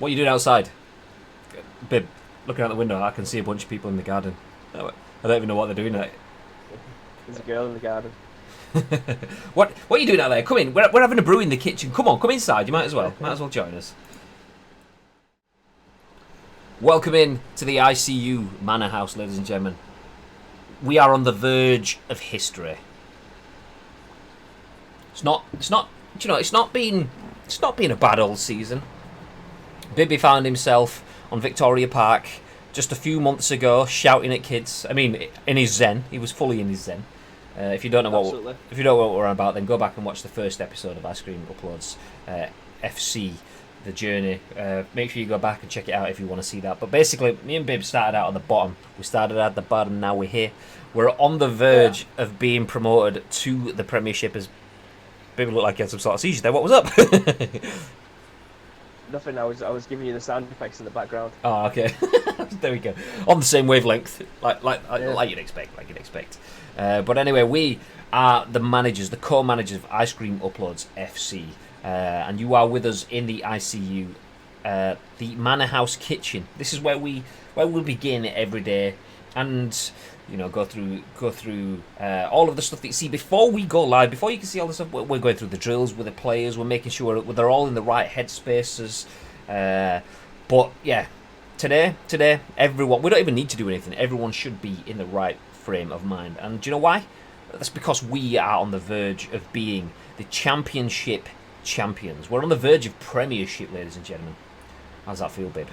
What are you doing outside? Bib, looking out the window, I can see a bunch of people in the garden. I don't even know what they're doing. There's a girl in the garden. What are you doing out there? Come in. We're having a brew in the kitchen. Come on, come inside. You might as well. Might as well join us. Welcome in to the ICU Manor House, ladies and gentlemen. We are on the verge of history. It's not been a bad old season. Bibby found himself on Victoria Park just a few months ago, shouting at kids. I mean, in his zen. He was fully in his zen. If you don't know what we're on about, then go back and watch the first episode of Ice Cream Uploads FC, the journey. Make sure you go back and check it out if you want to see that. But basically, me and Bib started out on the bottom. We started at the bottom. Now we're here. We're on the verge of being promoted to the Premiership. As Bib looked like he had some sort of seizure there. What was up? Nothing. I was giving you the sound effects in the background. Oh, okay. There we go. On the same wavelength, like you'd expect. But anyway, we are the managers, the co-managers of Ice Cream Uploads FC, and you are with us in the ICU, the Manor House kitchen. This is where we'll begin every day, and go through all of the stuff that you see before we go live. Before you can see all the stuff, we're going through the drills with the players. We're making sure they're all in the right headspaces. But yeah, today, everyone, we don't even need to do anything. Everyone should be in the right frame of mind. And do you know why? That's because we are on the verge of being the Championship champions. We're on the verge of Premiership, ladies and gentlemen. How's that feel, Bib?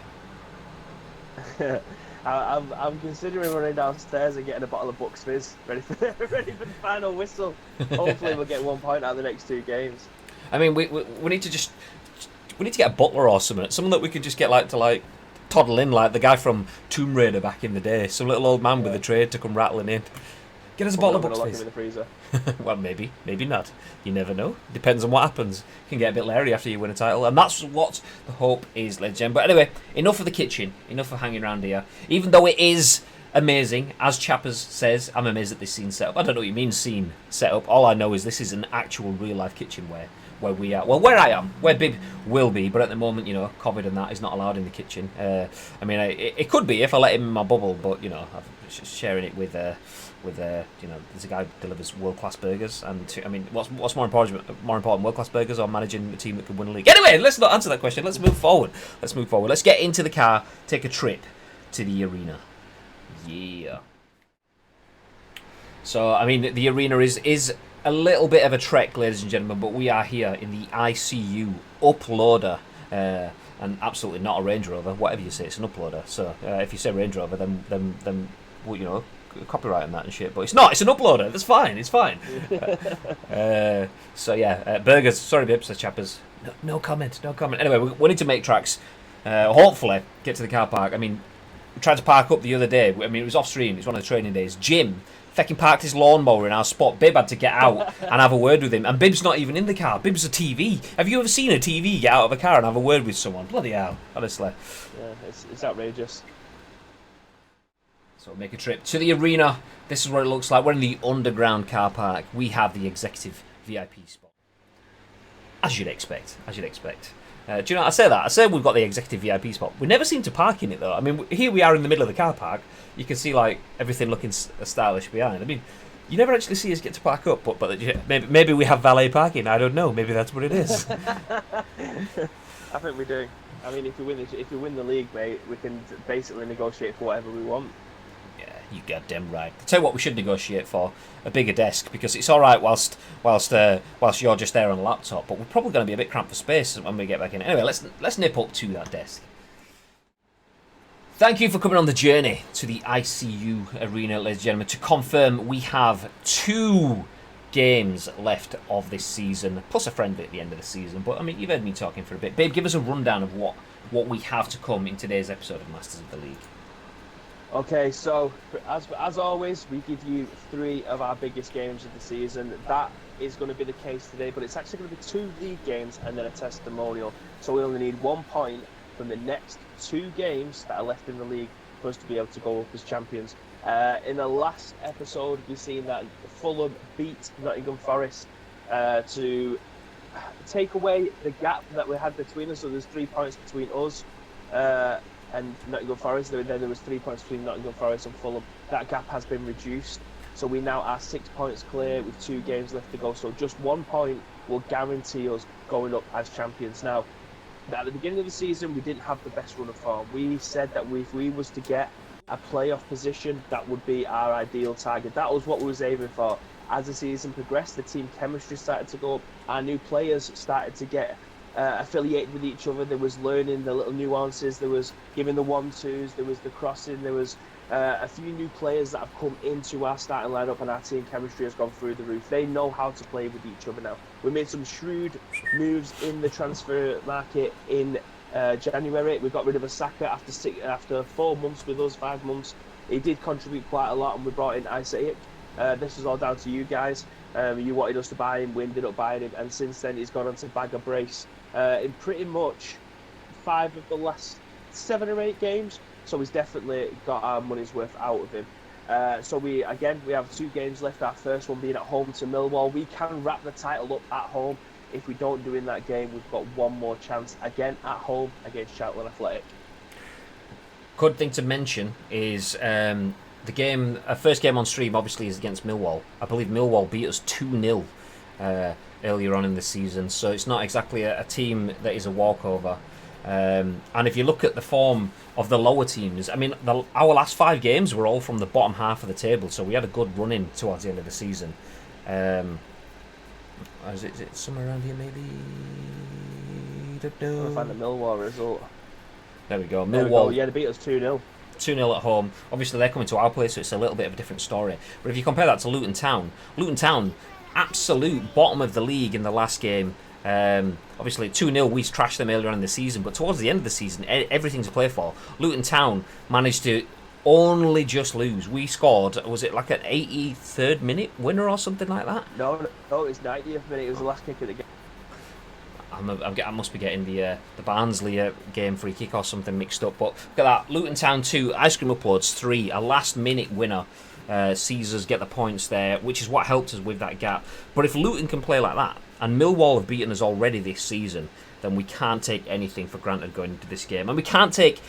I'm considering running downstairs and getting a bottle of Bucks Fizz ready for the final whistle. Hopefully we'll get 1 point out of the next 2 games. I mean, we need to get a butler or someone that we could just get to toddle in, like the guy from Tomb Raider back in the day. Some little old man with a tray to come rattling in. Get us a bottle of Bucks Fizz. Lock him in the freezer. Well, maybe not. You never know. Depends on what happens. You can get a bit leery after you win a title, and that's what the hope is, ladies and gentlemen. But anyway, enough of the kitchen, enough of hanging around here. Even though it is amazing, as Chappers says, I'm amazed at this scene setup. I don't know what you mean scene setup. All I know is this is an actual real life kitchen where we are. Well, where I am, where Bib will be, but at the moment, COVID and that is not allowed in the kitchen. I mean, it could be if I let him in my bubble, but I'm sharing it with there's a guy who delivers world-class burgers, and I mean, what's more important, world-class burgers or managing a team that could win a league? Anyway, let's not answer that question. Let's move forward. Let's get into the car, take a trip to the arena. Yeah. So, I mean, the arena is a little bit of a trek, ladies and gentlemen, but we are here in the ICU uploader, and absolutely not a Range Rover. Whatever you say, it's an uploader. So if you say Range Rover, then well, copyright on that and shit. But it's not. It's an uploader. That's fine. It's fine. So yeah, burgers. Sorry, Bib, says Chappers. No comment. Anyway, we need to make tracks. Hopefully, get to the car park. I mean, we tried to park up the other day. I mean, it was off stream. It's one of the training days. Jim fucking parked his lawnmower in our spot. Bib had to get out and have a word with him. And Bib's not even in the car. Bib's a TV. Have you ever seen a TV get out of a car and have a word with someone? Bloody hell, honestly. Yeah, it's outrageous. So make a trip to the arena. This is what it looks like. We're in the underground car park. We have the executive VIP spot. As you'd expect. Do you know what I say that? I say we've got the executive VIP spot. We never seem to park in it, though. I mean, here we are in the middle of the car park. You can see, everything looking stylish behind. I mean, you never actually see us get to park up, but maybe we have valet parking. I don't know. Maybe that's what it is. I think we do. I mean, if we win the league, mate, we can basically negotiate for whatever we want. Yeah, you goddamn right. I'll tell you what we should negotiate for: a bigger desk, because it's all right whilst you're just there on a laptop, but we're probably going to be a bit cramped for space when we get back in. Anyway, let's nip up to that desk. Thank you for coming on the journey to the ICU arena, ladies and gentlemen. To confirm, we have 2 games left of this season, plus a friendly at the end of the season. But I mean, you've heard me talking for a bit. Babe, give us a rundown of what we have to come in today's episode of Masters of the League. Okay, so as always, we give you 3 of our biggest games of the season. That is going to be the case today, but it's actually going to be 2 league games and then a testimonial. So we only need 1 point from the next 2 games that are left in the league for us to be able to go up as champions. In the last episode, we've seen that Fulham beat Nottingham Forest to take away the gap that we had between us. So there's 3 points between us and Nottingham Forest. Then there was 3 points between Nottingham Forest and Fulham. That gap has been reduced, so we now are 6 points clear with 2 games left to go. So just 1 point will guarantee us going up as champions. Now, at the beginning of the season, we didn't have the best run of form. We said that if we was to get a playoff position, that would be our ideal target. That was what we was aiming for. As the season progressed, the team chemistry started to go up. Our new players started to get affiliated with each other. There was learning the little nuances. There was giving the 1-2s. There was the crossing. There was a few new players that have come into our starting lineup, and our team chemistry has gone through the roof. They know how to play with each other now. We made some shrewd moves in the transfer market in January. We got rid of Osaka after 4 months with us, 5 months. He did contribute quite a lot, and we brought in Isaac. This was all down to you guys. You wanted us to buy him, we ended up buying him, and since then he's gone on to bag a brace in pretty much 5 of the last 7 or 8 games. So he's definitely got our money's worth out of him. So we have 2 games left. Our first one being at home to Millwall. We can wrap the title up at home. If we don't do in that game, we've got 1 more chance again at home against Charlton Athletic. Good thing to mention is the game, first game on stream, obviously, is against Millwall. I believe Millwall beat us 2-0 earlier on in the season, so it's not exactly a team that is a walkover. And if you look at the form of the lower teams, I mean, our last 5 games were all from the bottom half of the table, so we had a good run in towards the end of the season. Is it somewhere around here, maybe? Don't know. I'll find the Millwall result. There we go. Millwall. Yeah, they beat us 2-0. 2-0 at home. Obviously, they're coming to our place, so it's a little bit of a different story. But if you compare that to Luton Town, absolute bottom of the league in the last game. Obviously, 2-0, we trashed them earlier on in the season, but towards the end of the season, everything to play for. Luton Town managed to only just lose. We scored, was it like an 83rd minute winner or something like that? No, it's 90th minute. It was the last kick of the game. I must be getting the Barnsley game free kick or something mixed up. But look at that, Luton Town 2, Ice Cream Uploads 3, a last minute winner. Sees us get the points there, which is what helped us with that gap. But if Luton can play like that, and Millwall have beaten us already this season, then we can't take anything for granted going into this game. And we can't take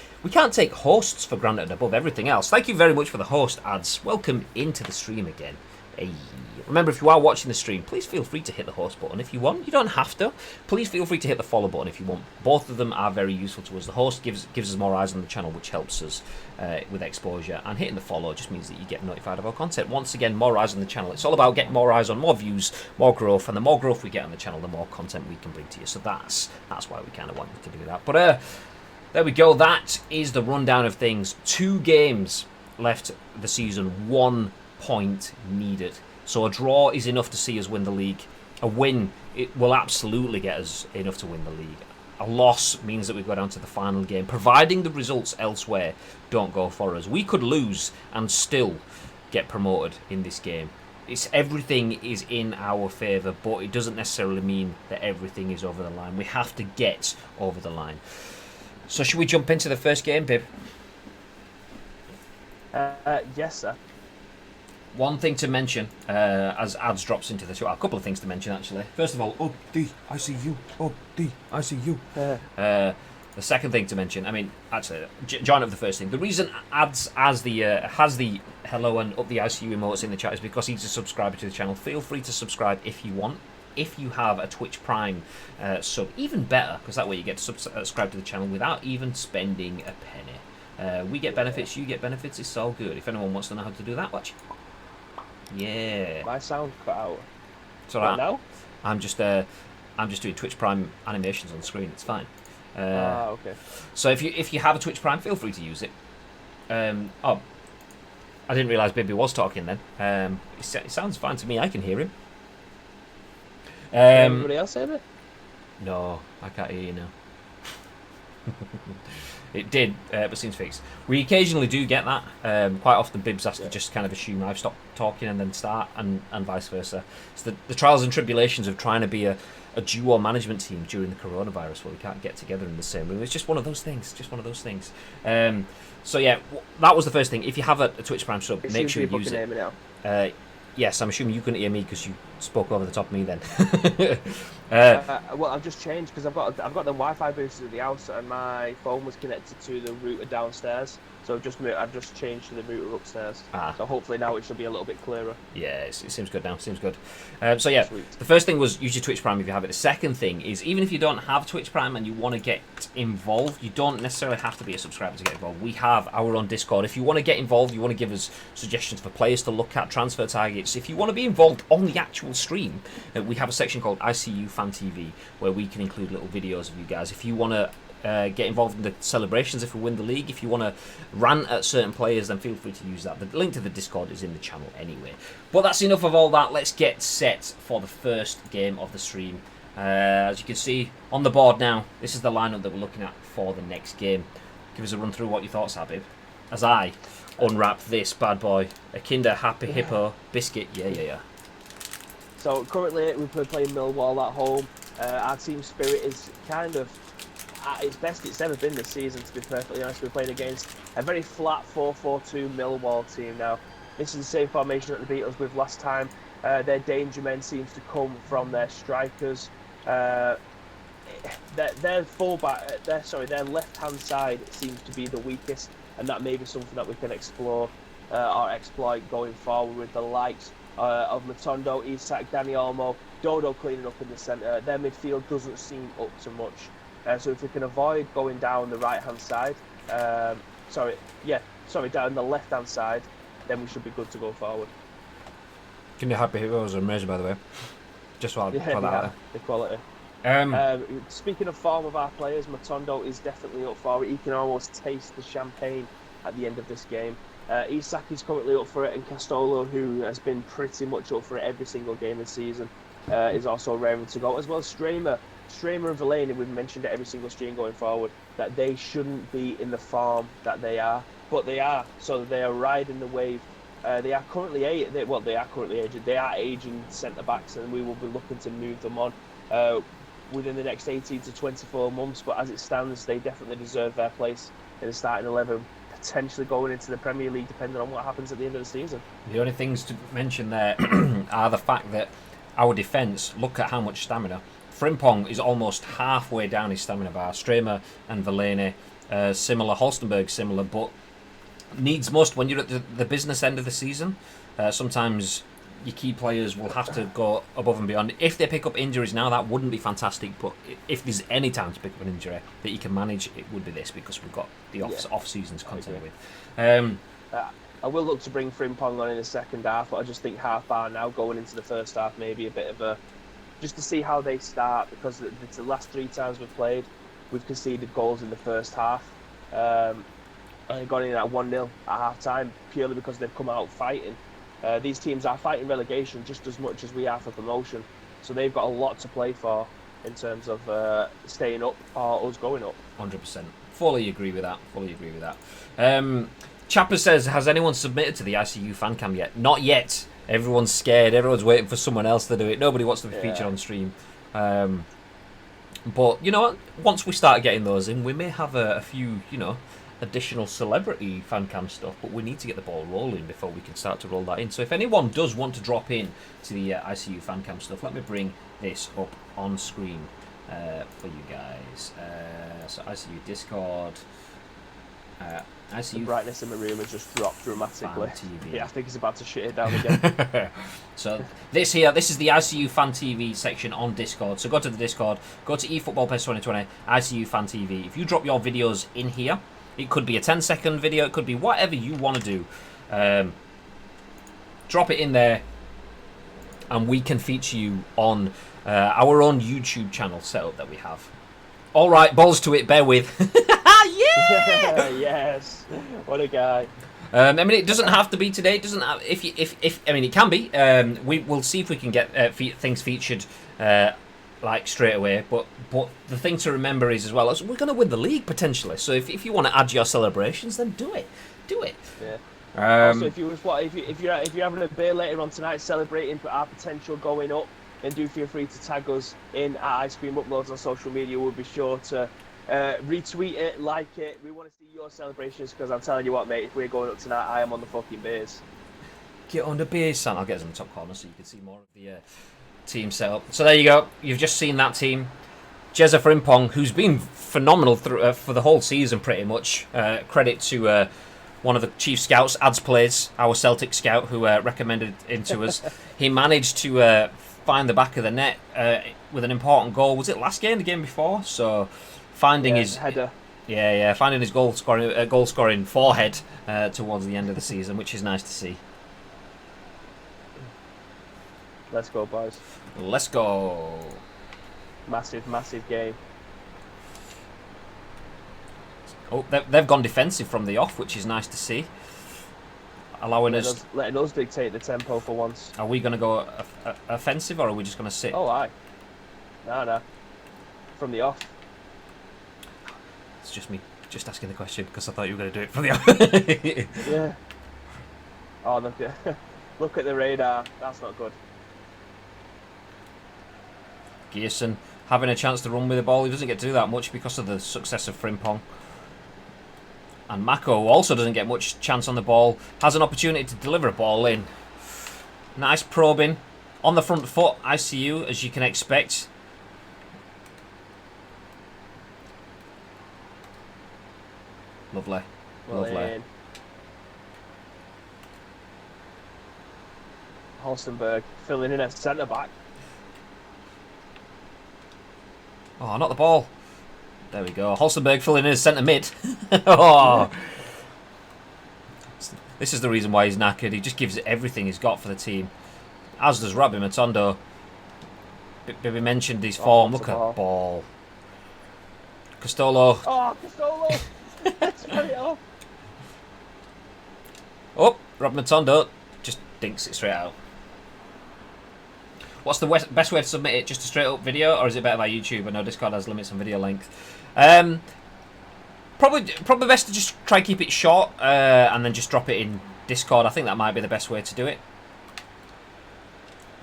hosts for granted above everything else. Thank you very much for the host ads. Welcome into the stream again. Hey. Remember, if you are watching the stream, please feel free to hit the host button if you want. You don't have to. Please feel free to hit the follow button if you want. Both of them are very useful to us. The host gives us more eyes on the channel, which helps us with exposure. And hitting the follow just means that you get notified of our content. Once again, more eyes on the channel. It's all about getting more eyes on, more views, more growth. And the more growth we get on the channel, the more content we can bring to you. So that's why we kind of want you to do that. But there we go. That is the rundown of things. 2 games left the season. 1 point needed. So a draw is enough to see us win the league. A win, it will absolutely get us enough to win the league. A loss means that we go down to the final game, providing the results elsewhere don't go for us. We could lose and still get promoted in this game. Everything is in our favour, but it doesn't necessarily mean that everything is over the line. We have to get over the line. So should we jump into the first game, Pip? Yes, sir. One thing to mention, as ads drops into the show, a couple of things to mention actually. First of all, up D, I see you. Up D, I see you. The second thing to mention, I mean, actually, join up the first thing. The reason ads has the hello and up the ICU emotes in the chat is because he's a subscriber to the channel. Feel free to subscribe if you want. If you have a Twitch Prime sub, even better, because that way you get to subscribe to the channel without even spending a penny. We get benefits, you get benefits. It's all good. If anyone wants to know how to do that, watch. Yeah. My sound cut out. It's alright. Now? I'm just doing Twitch Prime animations on the screen. It's fine. Okay. So if you have a Twitch Prime, feel free to use it. I didn't realise Bibby was talking then. It sounds fine to me. I can hear him. Everybody else hear me? No, I can't hear you now. It did, but seems fixed. We occasionally do get that. Quite often Bibs has to just kind of assume I've stopped talking and then start, and vice versa. It's the trials and tribulations of trying to be a duo management team during the coronavirus where we can't get together in the same room. It's just one of those things. So yeah, that was the first thing. If you have a Twitch Prime sub, make sure you use it. Yes, I'm assuming you couldn't hear me because you spoke over the top of me then. Well, I've just changed because I've got the Wi-Fi boosters at the house, and my phone was connected to the router downstairs. So I've just changed to the router upstairs. Ah. So hopefully now it should be a little bit clearer. Yeah, it seems good now. Seems good. So yeah, Sweet. the first thing was use your Twitch Prime if you have it. The second thing is, even if you don't have Twitch Prime and you want to get involved, you don't necessarily have to be a subscriber to get involved. We have our own Discord. If you want to get involved, you want to give us suggestions for players to look at, transfer targets. If you want to be involved on the actual stream, we have a section called ICU Fan TV where we can include little videos of you guys. If you want to get involved in the celebrations if we win the league. If you want to rant at certain players, then feel free to use that. The link to the Discord is in the channel anyway. But that's enough of all that. Let's get set for the first game of the stream. As you can see on the board now, this is the lineup that we're looking at for the next game. Give us a run through what your thoughts are, babe, as I unwrap this bad boy. A Kinder Happy Hippo biscuit. Yeah. So currently we're playing Millwall at home. Our team spirit is kind of at its best it's ever been this season, to be perfectly honest. We're playing against a very flat 4-4-2 Millwall team now. This is the same formation that they beat us with last time. Their danger men seems to come from their strikers. Their fullback, their left-hand side seems to be the weakest, and that may be something that we can explore or exploit going forward with the likes of Matondo, Isak, Dani Olmo, Dodo cleaning up in the centre. Their midfield doesn't seem up to much. So if we can avoid going down the right-hand side, down the left-hand side, then we should be good to go forward. Kinder Happy Hippos are amazing, by the way. Just while that out there. The quality. Speaking of form of our players, Matondo is definitely up for it. He can almost taste the champagne at the end of this game. Isak is currently up for it, and Castolo, who has been pretty much up for it every single game this season, is also raring to go, as well as Stramer and Fellaini. We've mentioned it every single stream going forward that they shouldn't be in the form that they are, but they are. So they are riding the wave. They are currently aged. They are aging centre backs, and we will be looking to move them on within the next 18 to 24 months. But as it stands, they definitely deserve their place in the starting 11, potentially going into the Premier League, depending on what happens at the end of the season. The only things to mention there are the fact that our defence, look at how much stamina. Frimpong is almost halfway down his stamina bar. Stramer and Fellaini, similar. Holstenberg, similar, but needs must when you're at the business end of the season. Sometimes your key players will have to go above and beyond. If they pick up injuries now, that wouldn't be fantastic, but if there's any time to pick up an injury that you can manage, it would be this, because we've got the off seasons to contend with. I will look to bring Frimpong on in the second half, but I just think half bar now going into the first half maybe a bit of a just to see how they start, because the last 3 times we've played, we've conceded goals in the first half. And gone in at 1-0 at half-time, purely because they've come out fighting. These teams are fighting relegation just as much as we are for promotion. So they've got a lot to play for in terms of staying up or us going up. 100%. Fully agree with that. Chapper says, has anyone submitted to the ICU fan cam yet? Not yet. Everyone's scared. Everyone's waiting for someone else to do it. Nobody wants to be featured on stream. But, you know what? Once we start getting those in, we may have a few, additional celebrity fan cam stuff, but we need to get the ball rolling before we can start to roll that in. So if anyone does want to drop in to the ICU fan cam stuff, let me bring this up on screen for you guys. So ICU Discord. The brightness in the room has just dropped dramatically. TV. Yeah, I think it's about to shut it down again. So this is the ICU Fan TV section on Discord. So go to the Discord, go to eFootballPES2020, ICU Fan TV. If you drop your videos in here, it could be a 10-second video, it could be whatever you want to do. Drop it in there, and we can feature you on our own YouTube channel setup that we have. All right, balls to it, bear with. Yeah! Yes, what a guy. It doesn't have to be today. It doesn't have. If it can be. We'll see if we can get things featured straight away. But the thing to remember is as well as we're going to win the league potentially. So if you want to add your celebrations, then do it. Yeah. Also, if you're having a beer later on tonight celebrating our potential going up, then do feel free to tag us in at Ice Cream Uploads on social media. We'll be sure to retweet it, like it. We want to see your celebrations, because I'm telling you what, mate, if we're going up tonight, I am on the fucking beers. Get on the beers, Sam. I'll get us in the top corner so you can see more of team set up. So there you go. You've just seen that team. Jezza Frimpong, who's been phenomenal through, for the whole season pretty much. Credit to one of the chief scouts, Ads Plays, our Celtic scout, who recommended him to us. He managed to find the back of the net with an important goal. Was it last game, the game before? So finding his header. Yeah, finding his goal scoring forehead towards the end of the season, which is nice to see. Let's go, boys. Let's go. Massive, massive game. Oh, they've gone defensive from the off, which is nice to see. Letting us dictate the tempo for once. Are we going to go offensive, or are we just going to sit? Oh, aye. No. From the off. It's just me, just asking the question, because I thought you were going to do it from the off. Yeah. Oh, look at the radar. That's not good. Gearson having a chance to run with the ball. He doesn't get to do that much because of the success of Frimpong. And Mako also doesn't get much chance on the ball. Has an opportunity to deliver a ball in. Nice probing. On the front foot, ICU, as you can expect. Lovely. Lovely. Holstenberg filling in at centre-back. Oh, not the ball. There we go. Holstenberg filling in as centre mid. Oh. This is the reason why he's knackered. He just gives everything he's got for the team. As does Rabbi Matondo. Baby mentioned his form. Look at ball. Castolo. Oh, Castolo! Let's run it off. Oh, Rabbi Matondo just dinks it straight out. What's the best way to submit it? Just a straight up video, or is it better by YouTube? I know Discord has limits on video length. Probably best to just try keep it short and then just drop it in Discord. I think that might be the best way to do it.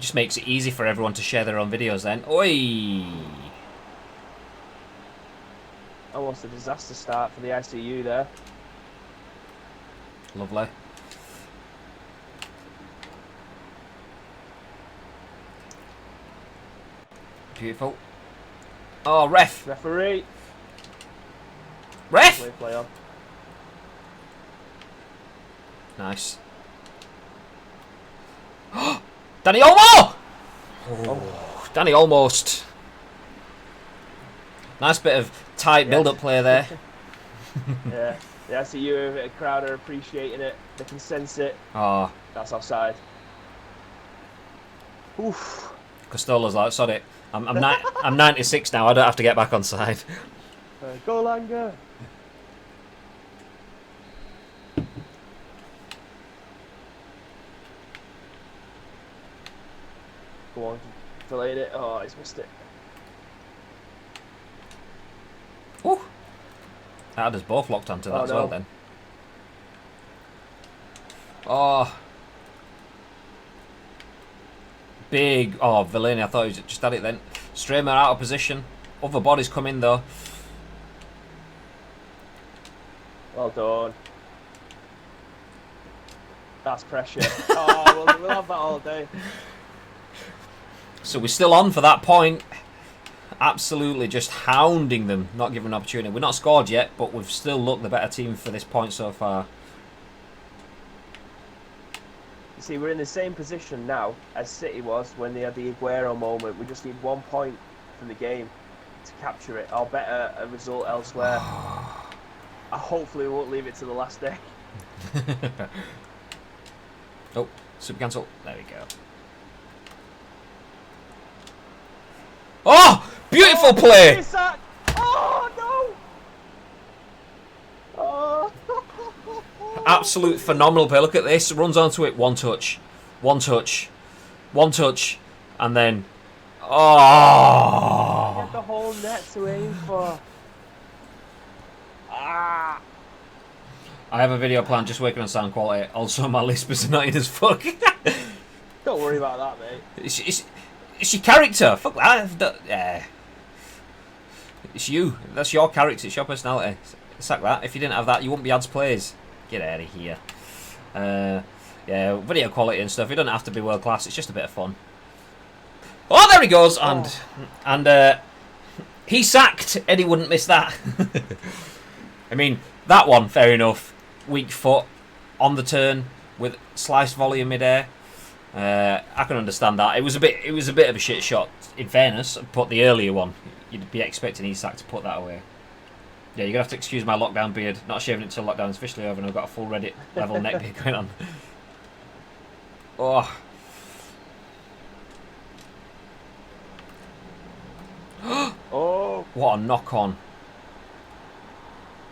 Just makes it easy for everyone to share their own videos then. Oi! Almost a disaster start for the ICU there. Lovely. Beautiful. Oh, ref. Referee. Ref. Play on. Nice. Danny Olmo! Oh, Danny almost. Nice bit of tight build-up play there. Yeah, the ICU crowd are appreciating it. They can sense it. Oh. That's offside. Oof. Castolo's like, sod it. I'm 96 now. I don't have to get back on side. Go Langer. Go on, delayed it. Oh, he's missed it. Ooh. That had us both locked onto that as well then. Oh. Big. Oh, Villani, I thought he just had it then. Stramer out of position. Other bodies come in though. Well done. That's pressure. Oh, we'll have that all day. So we're still on for that point. Absolutely just hounding them, not giving an opportunity. We're not scored yet, but we've still looked the better team for this point so far. You see, we're in the same position now as City was when they had the Aguero moment. We just need 1 point from the game to capture it. I'll bet a result elsewhere. I hopefully won't leave it to the last day. Oh, super cancel. There we go. Oh, beautiful play! Oh, no! Oh. Absolute phenomenal play. Look at this. Runs onto it. One touch. One touch. One touch. And then... Oh! Get the whole net to aim for. Ah! I have a video plan, just working on sound quality. Also, my Lispers are annoying as fuck. Don't worry about that, mate. It's your character. Fuck that. Yeah. It's you. That's your character. It's your personality. It's like that. If you didn't have that, you wouldn't be ads players. Get out of here. Yeah, video quality and stuff. It doesn't have to be world class. It's just a bit of fun. Oh, there he goes, and he sacked. Eddie wouldn't miss that. I mean, that one, fair enough. Weak foot on the turn with sliced volley in midair. I can understand that. It was a bit of a shit shot. In fairness, but the earlier one, you'd be expecting Isak to put that away. Yeah, you're gonna have to excuse my lockdown beard. Not shaving it till lockdown's officially over, and I've got a full Reddit level neck beard going on. Oh. Oh. What a knock on.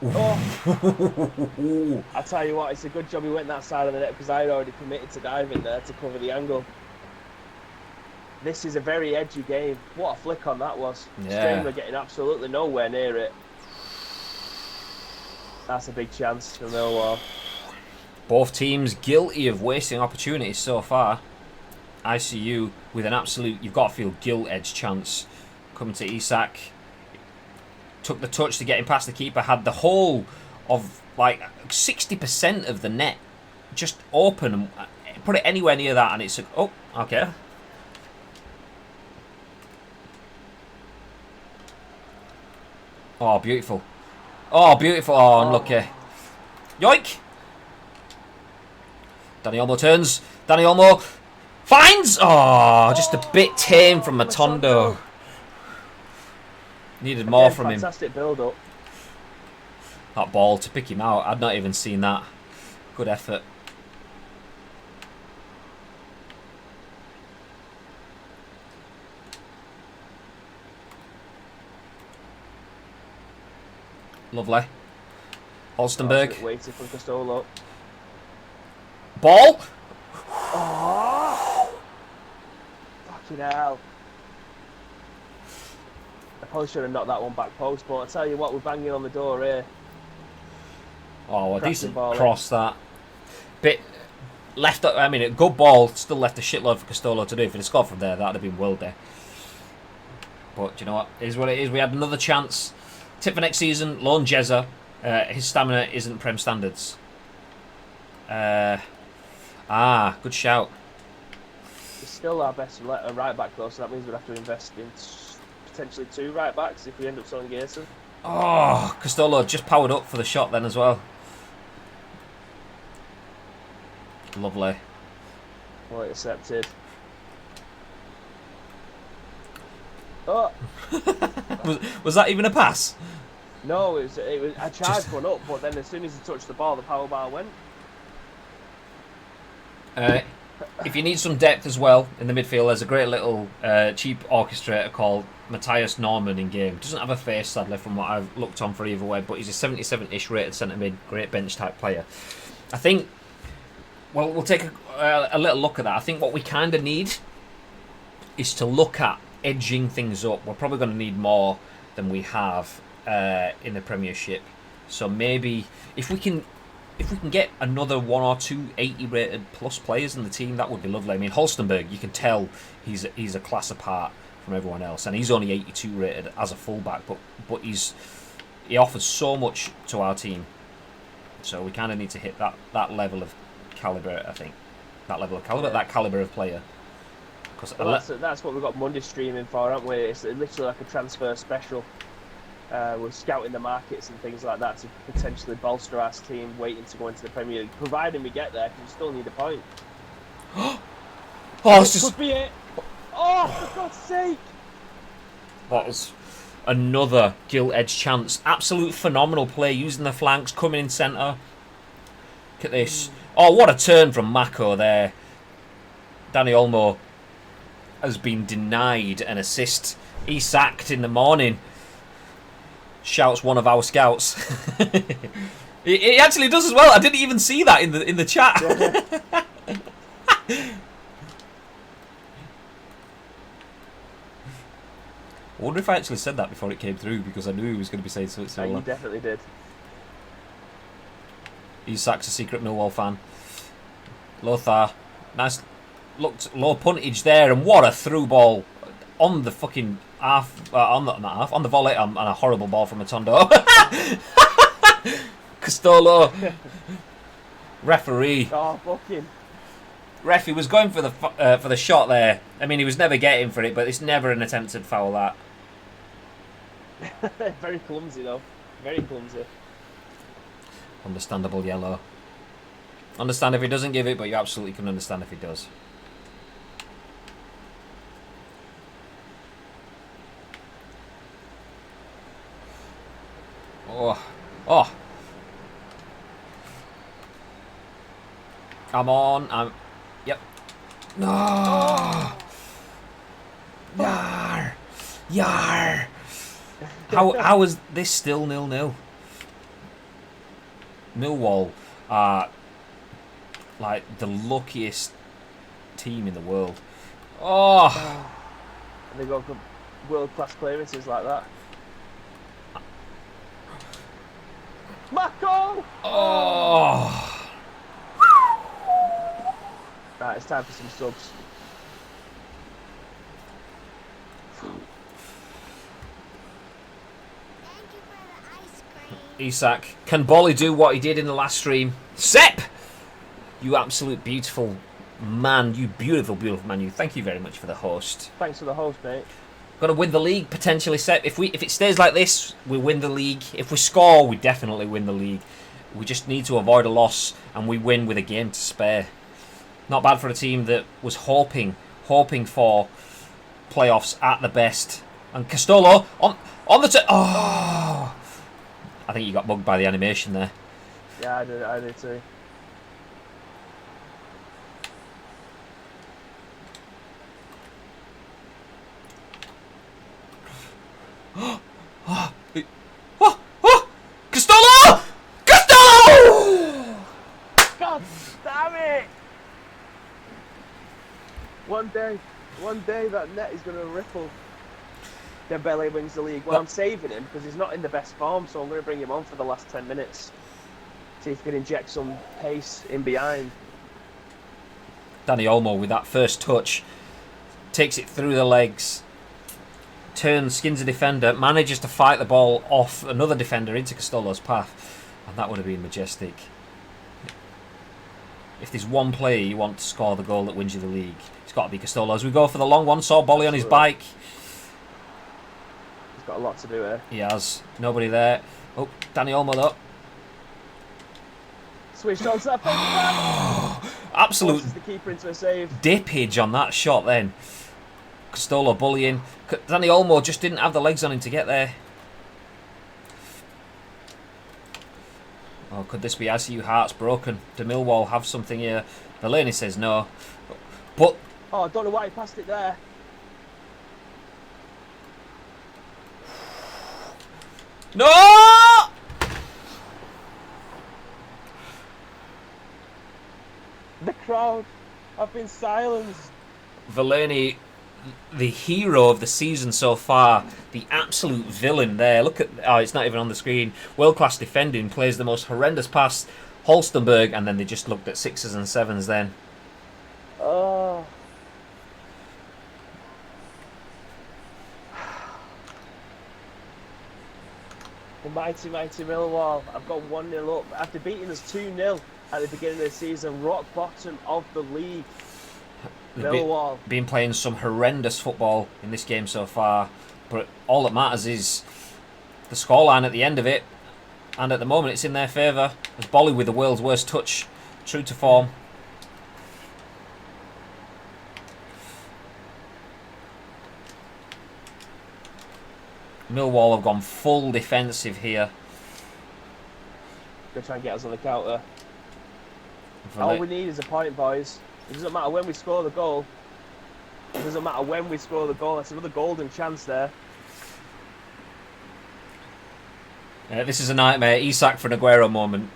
Oh. I tell you what, it's a good job he went that side of the net because I had already committed to diving there to cover the angle. This is a very edgy game. What a flick on that was. Yeah. Stramer getting absolutely nowhere near it. That's a big chance for Millwall. Both teams guilty of wasting opportunities so far. ICU with an absolute, you've got to feel, gilt-edged chance. Coming to Isak. Took the touch to get him past the keeper. Had the whole of like 60% of the net just open. And put it anywhere near that and it's... Oh, okay. Oh, beautiful. Oh, beautiful. Oh, unlucky. Yoink! Danny Olmo turns. Danny Olmo finds! Oh, just a bit tame from Matondo. Needed more from him. Fantastic build-up. That ball to pick him out. I'd not even seen that. Good effort. Lovely. Holstenberg. Waiting for Castolo. Ball. Oh! Fucking hell. I probably should have knocked that one back post, but I tell you what, we're banging on the door here. Oh, a decent ball cross that. Bit left. I mean, a good ball. Still left a shitload for Castolo to do. If he'd scored from there, that'd have been well there. But you know what? It is what it is. We had another chance. Tip for next season: loan Jezza. His stamina isn't Prem standards. Good shout. He's still our best right back though, so that means we'd have to invest in potentially 2 right backs if we end up selling Gerson. Oh, Castolo just powered up for the shot then as well. Lovely. Well accepted. Oh. was that even a pass? No, it was. I charged one up, but then as soon as he touched the ball, the power bar went. If you need some depth as well in the midfield, there's a great little cheap orchestrator called Matthias Norman in game. Doesn't have a face, sadly, from what I've looked on for either way, but he's a 77-ish rated centre mid, great bench type player. I think, well, we'll take a little look at that. I think what we kind of need is to look at edging things up. We're probably going to need more than we have in the Premiership. So maybe if we can get another 1 or 2 80 rated plus players in the team, that would be lovely. I mean, Holstenberg, you can tell he's a class apart from everyone else, and he's only 82 rated as a fullback, but he offers so much to our team. So we kind of need to hit that level of caliber. I think that level of caliber, that caliber of player. Well, that's what we've got Monday streaming for, aren't we? It's literally like a transfer special. We're scouting the markets and things like that to potentially bolster our team waiting to go into the Premier League, providing we get there, because we still need a point. This could be it. Oh, for God's sake! That was another gilt-edged chance. Absolute phenomenal play, using the flanks, coming in centre. Look at this. Oh, what a turn from Mako there. Danny Olmo has been denied an assist. He sacked in the morning. Shouts one of our scouts. He actually does as well. I didn't even see that in the chat. I wonder if I actually said that before it came through, because I knew he was going to be saying something similar. You definitely did. Isak's a secret Millwall fan. Lothar, nice, looked low puntage there, and what a through ball on the fucking half, on the volley, and a horrible ball from Matondo. Castolo, referee. Oh, fucking. Ref, he was going for the shot there. I mean, he was never getting for it, but it's never an attempted foul, that. Very clumsy, though. Very clumsy. Understandable yellow. Understand if he doesn't give it, but you absolutely can understand if he does. Oh. Oh. Come on. Yep. No. Oh. Yar. Yar. How is this still 0-0? Millwall are like the luckiest team in the world. Oh. And they've got world-class clearances like that. Mako! Oh. Right, it's time for some subs. Isak, can Bolly do what he did in the last stream? Sepp! You absolute beautiful man. You beautiful, beautiful man. You. Thank you very much for the host. Thanks for the host, mate. Got to win the league, potentially, Sepp. If it stays like this, we win the league. If we score, we definitely win the league. We just need to avoid a loss, and we win with a game to spare. Not bad for a team that was hoping for playoffs at the best. And Castolo on the oh. I think you got bugged by the animation there. Yeah, I did too. Castolo! Castolo! God damn it! One day that net is going to ripple. Dembele wins the league. Well, I'm saving him because he's not in the best form, so I'm going to bring him on for the last 10 minutes. See if he can inject some pace in behind. Danny Olmo with that first touch. Takes it through the legs. Skins a defender. Manages to fight the ball off another defender into Castolo's path. And that would have been majestic. If there's one player you want to score the goal that wins you the league, it's got to be Castolo. As we go for the long one, saw Bolly on his bike. Got a lot to do here. He has. Nobody there. Oh, Danny Olmo though. Switched on to that. Absolute the keeper into a save. Dippage on that shot then. Castolo bullying. Danny Olmo just didn't have the legs on him to get there. Oh, could this be ICU Hearts broken? Do Millwall have something here? Delaney says no. But oh, I don't know why he passed it there. no! The crowd have been silenced. Delaney, the hero of the season so far, the absolute villain there. Look at, oh, it's not even on the screen. World-class defending, plays the most horrendous pass. Holstenberg, and then they just looked at 6s and 7s then. Oh. The mighty, mighty Millwall. I've got 1-0 up. After beating us 2-0 at the beginning of the season, rock bottom of the league. Millwall. Been playing some horrendous football in this game so far, but all that matters is the scoreline at the end of it, and at the moment it's in their favour. As Bolly with the world's worst touch, true to form. Millwall have gone full defensive here. They're trying to get us on the counter. All we need is a point, boys. It doesn't matter when we score the goal. It doesn't matter when we score the goal. That's another golden chance there. This is a nightmare. Isak for an Aguero moment.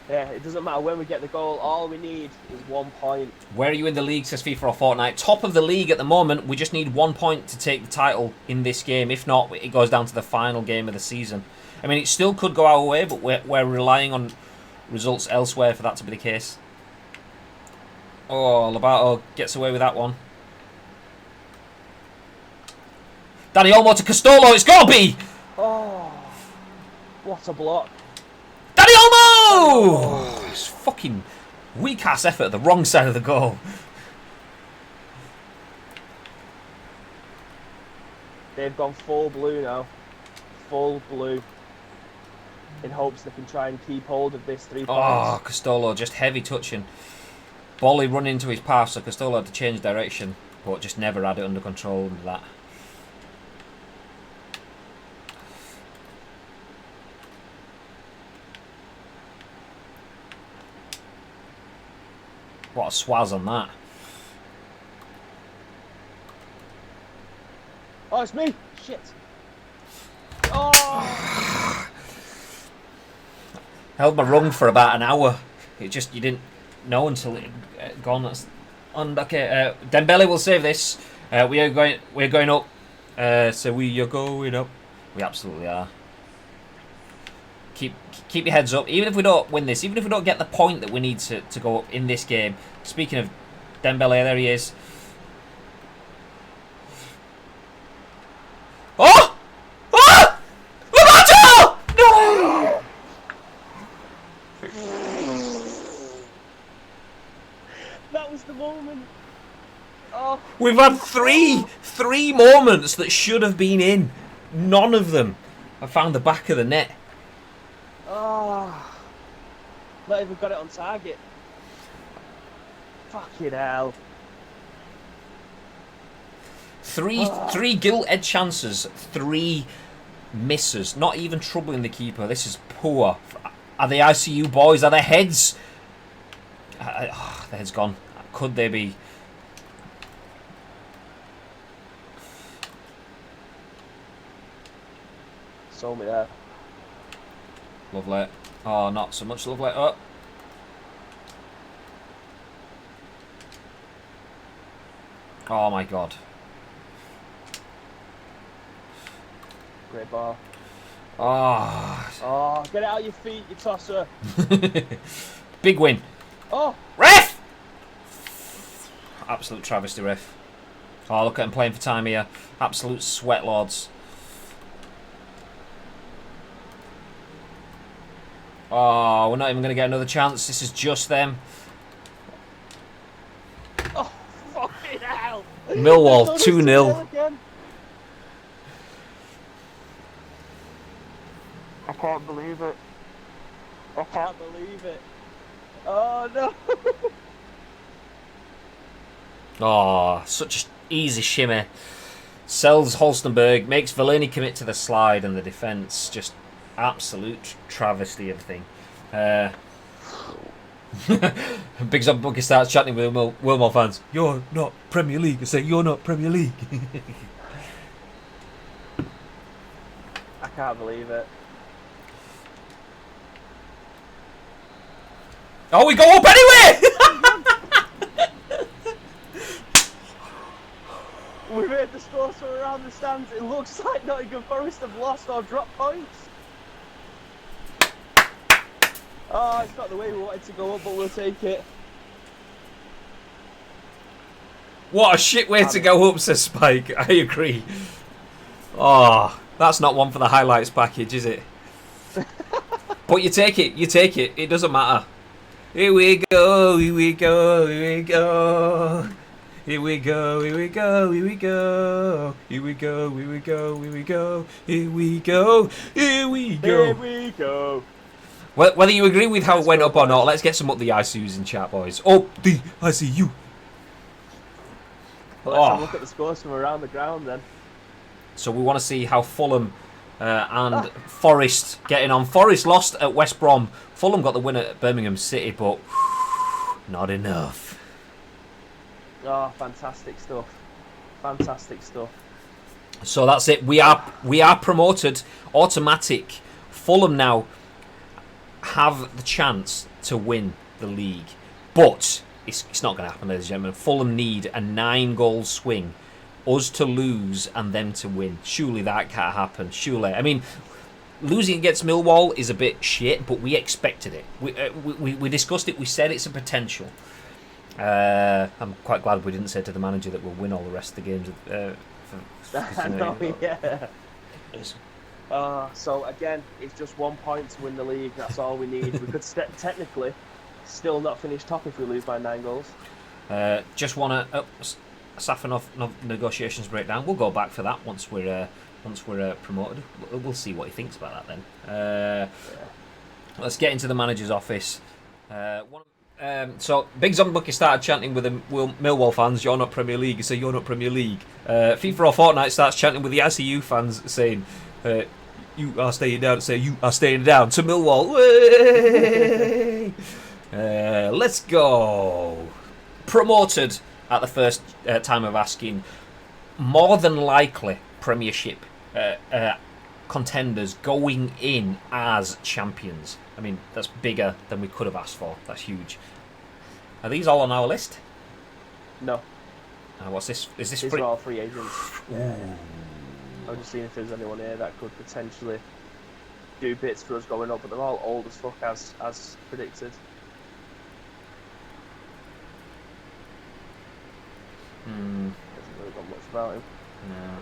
Yeah, it doesn't matter when we get the goal. All we need is 1 point. Where are you in the league, says FIFA or Fortnite? Top of the league at the moment. We just need 1 point to take the title in this game. If not, it goes down to the final game of the season. I mean, it still could go our way, but we're relying on results elsewhere for that to be the case. Oh, Lobato gets away with that one. Danny Olmo to Castolo. It's got to be! Oh, what a block. Danny Olmo! It's fucking weak ass effort at the wrong side of the goal. They've gone full blue now. Full blue. In hopes they can try and keep hold of this 3 points. Oh, Castolo just heavy touching. Bolly run into his path, so Castolo had to change direction, but just never had it under control under that. What a swaz on that. Oh, it's me! Shit! Oh! Held my rung for about an hour. It just, you didn't know until it had gone. That's okay. Dembele will save this. We're going up. So we are going up. We absolutely are. Keep your heads up. Even if we don't win this, even if we don't get the point that we need to go up in this game. Speaking of Dembele, there he is. Oh! Oh! Roberto! No! That was the moment. Oh. We've had three moments that should have been in. None of them. I found the back of the net. Oh. Not even got it on target. Fucking hell. Three gilt-edged chances, 3 misses. Not even troubling the keeper. This is poor. Are they ICU boys? Are their heads? Their head's gone. Could they be? Saw me there. Lovely. Oh, not so much lovely. Oh. Oh my God. Great ball. Oh. Oh, get it out your feet, you tosser. Big win. Oh. Ref! Absolute travesty, ref. Oh, look at him playing for time here. Absolute sweat lords. Oh, we're not even going to get another chance. This is just them. Oh, fucking hell. Millwall 2-0. I can't believe it. I can't believe it. Oh, no. Oh, such easy shimmy. Sells Holstenberg, makes Verlaine commit to the slide, and the defence just absolute travesty of a thing. Big Zom Bunky starts chatting with Wilmore fans. You're not Premier League. I say, you're not Premier League. I can't believe it. Oh, we go up anyway! We've heard the scores from around the stands. It looks like Nottingham Forest have lost or dropped points. Oh, it's not the way we wanted to go up, but we'll take it. What a shit way to go up, says Spike. I agree. Oh, that's not one for the highlights package, is it? But you take it. It doesn't matter. Here we go, here we go, here we go. Here we go, here we go, here we go. Here we go, here we go, here we go. Here we go, here we go. Here we go. Well, whether you agree with how it went up or not, let's get some up the ICUs in chat, boys. Up the ICU. Well, let's have a look at the scores from around the ground then. So we want to see how Fulham and Forest getting on. Forest lost at West Brom. Fulham got the win at Birmingham City, but not enough. Oh, fantastic stuff. Fantastic stuff. So that's it. We are promoted. Automatic. Fulham now have the chance to win the league. But it's not going to happen, ladies and gentlemen. Fulham need a 9-goal swing. Us to lose and them to win. Surely that can't happen. Surely. I mean, losing against Millwall is a bit shit, but we expected it. We discussed it. We said it's a potential. I'm quite glad we didn't say to the manager that we'll win all the rest of the games. Yeah. So again, it's just 1 point to win the league. That's all we need. We could technically still not finish top if we lose by 9 goals. Just want to Safanov negotiations breakdown. We'll go back for that once we're promoted. We'll see what he thinks about that then. Let's get into the manager's office. So Big Zombie started chanting with the Millwall fans, "You're not Premier League." He said, "You're not Premier League." FIFA or Fortnite starts chanting with the ICU fans, saying, "You are staying down." Say, "You are staying down." To Millwall. Let's go. Promoted at the first time of asking. More than likely Premiership contenders going in as champions. I mean, that's bigger than we could have asked for. That's huge. Are these all on our list? No. What's this? Is this These free? are all free agents. Ooh. I'm just seeing if there's anyone here that could potentially do bits for us going up, but they're all old as fuck as predicted. Hasn't really got much about him. No.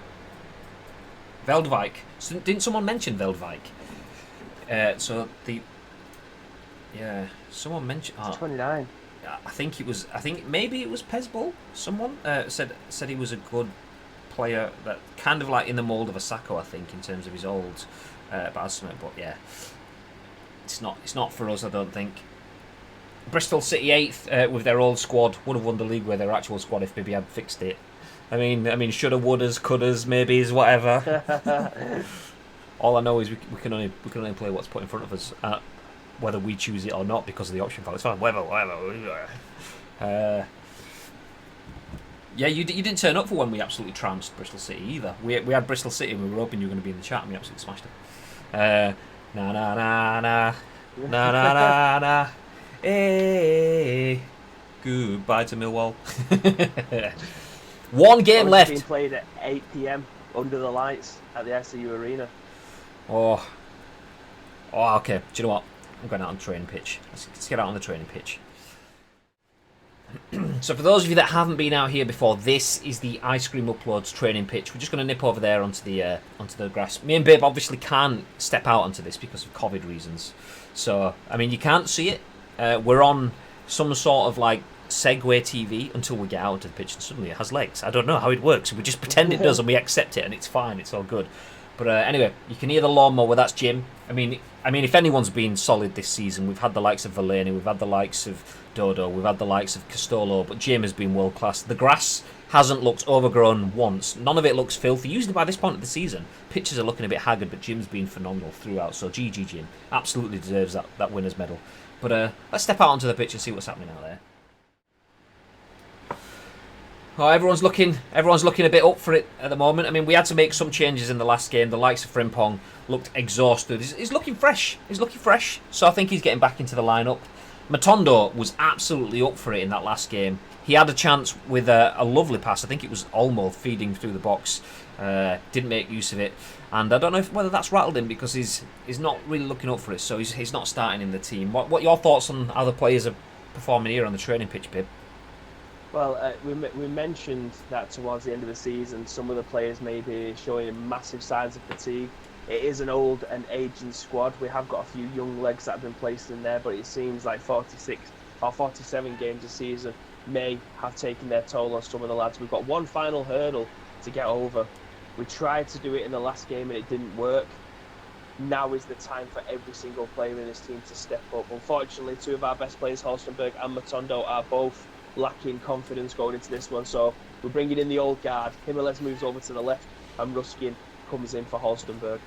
Veldwijk. So, didn't someone mention Veldwijk? Someone mentioned. He's 29. I think maybe it was Pezbol. Someone said he was a good player, that kind of like in the mould of a Sacco, I think, in terms of his old but yeah, it's not for us, I don't think. Bristol City 8th with their old squad would have won the league with their actual squad if maybe had fixed it. I mean, shoulda, wouldas, couldas, maybes, whatever. All I know is we can only play what's put in front of us, whether we choose it or not because of the option file. It's fine, whatever. Yeah, you didn't turn up for when we absolutely trounced Bristol City either. We had Bristol City and we were hoping you were going to be in the chat and we absolutely smashed it. Na na na na na na na na. Hey, goodbye to Millwall. One game left. Being played at 8 PM under the lights at the SCU Arena. Oh, okay. Do you know what? I'm going out on the training pitch. Let's get out on the training pitch. So for those of you that haven't been out here before, this is the Ice Cream Uploads training pitch. We're just going to nip over there onto the grass. Me and Babe obviously can't step out onto this because of COVID reasons. So, I mean, you can't see it. We're on some sort of like Segway TV until we get out onto the pitch and suddenly it has legs. I don't know how it works. We just pretend it does and we accept it and it's fine. It's all good. But anyway, you can hear the lawnmower. That's Jim. I mean, if anyone's been solid this season, we've had the likes of Valeni, we've had the likes of Dodo, we've had the likes of Castolo, but Jim has been world class. The grass hasn't looked overgrown once. None of it looks filthy. Usually by this point of the season, pitches are looking a bit haggard, but Jim's been phenomenal throughout. So GG Jim. Absolutely deserves that winner's medal. But let's step out onto the pitch and see what's happening out there. Oh, everyone's looking a bit up for it at the moment. I mean, we had to make some changes in the last game. The likes of Frimpong looked exhausted. He's looking fresh. So I think he's getting back into the lineup. Matondo was absolutely up for it in that last game. He had a chance with a lovely pass. I think it was Olmo feeding through the box. Didn't make use of it. And I don't know whether that's rattled him because he's not really looking up for it. So he's not starting in the team. What are your thoughts on how the players are performing here on the training pitch, Pip? Well, we mentioned that towards the end of the season, some of the players may be showing massive signs of fatigue. It is an old and aging squad. We have got a few young legs that have been placed in there, but it seems like 46 or 47 games a season may have taken their toll on some of the lads. We've got one final hurdle to get over. We tried to do it in the last game and it didn't work. Now is the time for every single player in this team to step up. Unfortunately, two of our best players, Holstenberg and Matondo, are both lacking confidence going into this one, so we're bringing in the old guard. Himeles moves over to the left and Ruskin comes in for Holstenberg.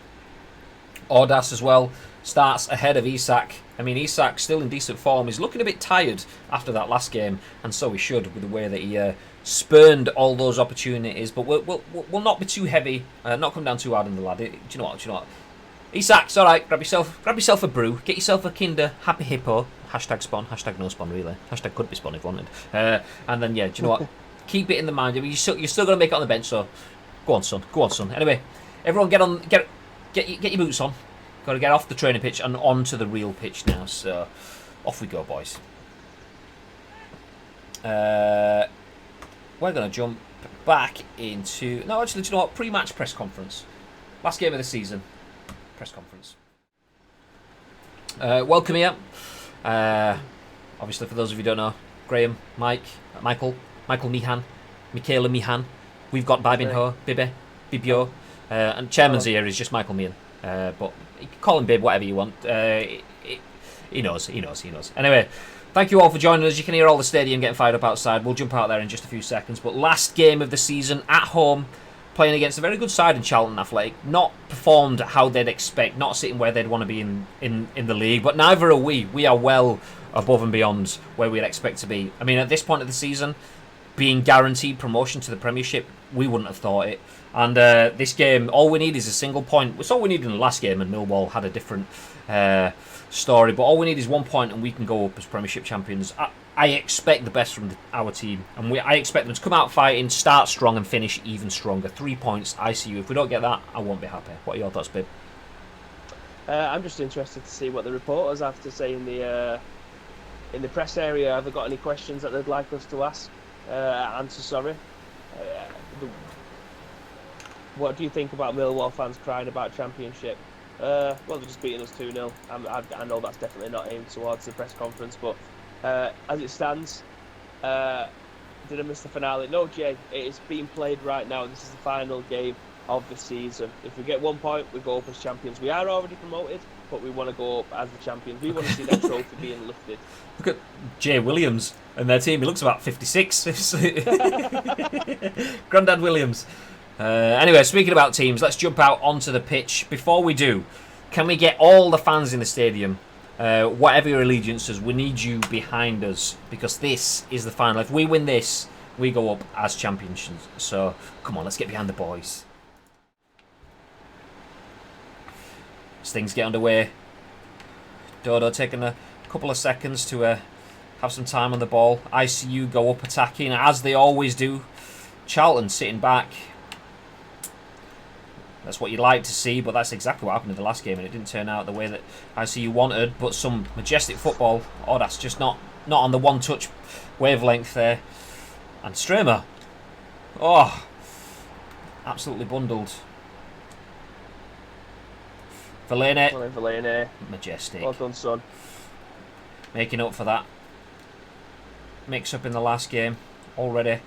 Ordas as well starts ahead of Isak. I mean, Isak's still in decent form. He's looking a bit tired after that last game, and so he should with the way that he spurned all those opportunities. But we'll not be too heavy, not come down too hard on the lad. Do you know what? Isak's all right. Grab yourself a brew. Get yourself a Kinder Happy Hippo. Hashtag spawn. Hashtag no spawn, really. Hashtag could be spawn if wanted. And then, yeah, do you know what? Keep it in the mind. I mean, you're still going to make it on the bench, so go on, son. Anyway, everyone get your boots on. Got to get off the training pitch and onto the real pitch now. So, off we go, boys. We're going to jump back into... No, actually, do you know what? Pre-match press conference. Last game of the season. Press conference. Welcome here. Obviously, for those of you who don't know, Graham, Michael Meehan, Michaela Meehan. We've got Bibin Ho, Bibe, Bibio. And chairman's here is just Michael Meehan. But you can call him Bib, whatever you want. He knows. Anyway, thank you all for joining us. You can hear all the stadium getting fired up outside. We'll jump out there in just a few seconds. But last game of the season at home, playing against a very good side in Charlton Athletic. Not performed how they'd expect, not sitting where they'd want to be in the league. But neither are we. We are well above and beyond where we'd expect to be. I mean, at this point of the season, being guaranteed promotion to the Premiership, we wouldn't have thought it. And this game, all we need is a single point. It's all we need in the last game, and Millwall had a different story. But all we need is 1 point, and we can go up as Premiership champions. I expect the best from our team, and I expect them to come out fighting, start strong, and finish even stronger. 3 points, ICU. If we don't get that, I won't be happy. What are your thoughts, Bib? I'm just interested to see what the reporters have to say in the press area. Have they got any questions that they'd like us to ask? What do you think about Millwall fans crying about Championship? Well, they're just beating us 2-0. I know that's definitely not aimed towards the press conference, but as it stands, did I miss the finale? No, Jay, it is being played right now. This is the final game of the season. If we get 1 point, we go up as champions. We are already promoted, but we want to go up as the champions. We want to see that trophy being lifted. Look at Jay Williams and their team. He looks about 56. Grandad Williams. Anyway, speaking about teams, let's jump out onto the pitch. Before we do, can we get all the fans in the stadium, whatever your allegiances, we need you behind us, because this is the final. If we win this, we go up as champions. So, come on, let's get behind the boys. As things get underway, Dodo taking a couple of seconds to have some time on the ball. ICU go up attacking, as they always do. Charlton sitting back. That's what you'd like to see, but that's exactly what happened in the last game, and it didn't turn out the way that ICU wanted. But some majestic football. Oh, that's just not on the one-touch wavelength there. And Stramer. Oh, absolutely bundled. Verlaine. Majestic. Well done, son. Making up for that mix-up in the last game already.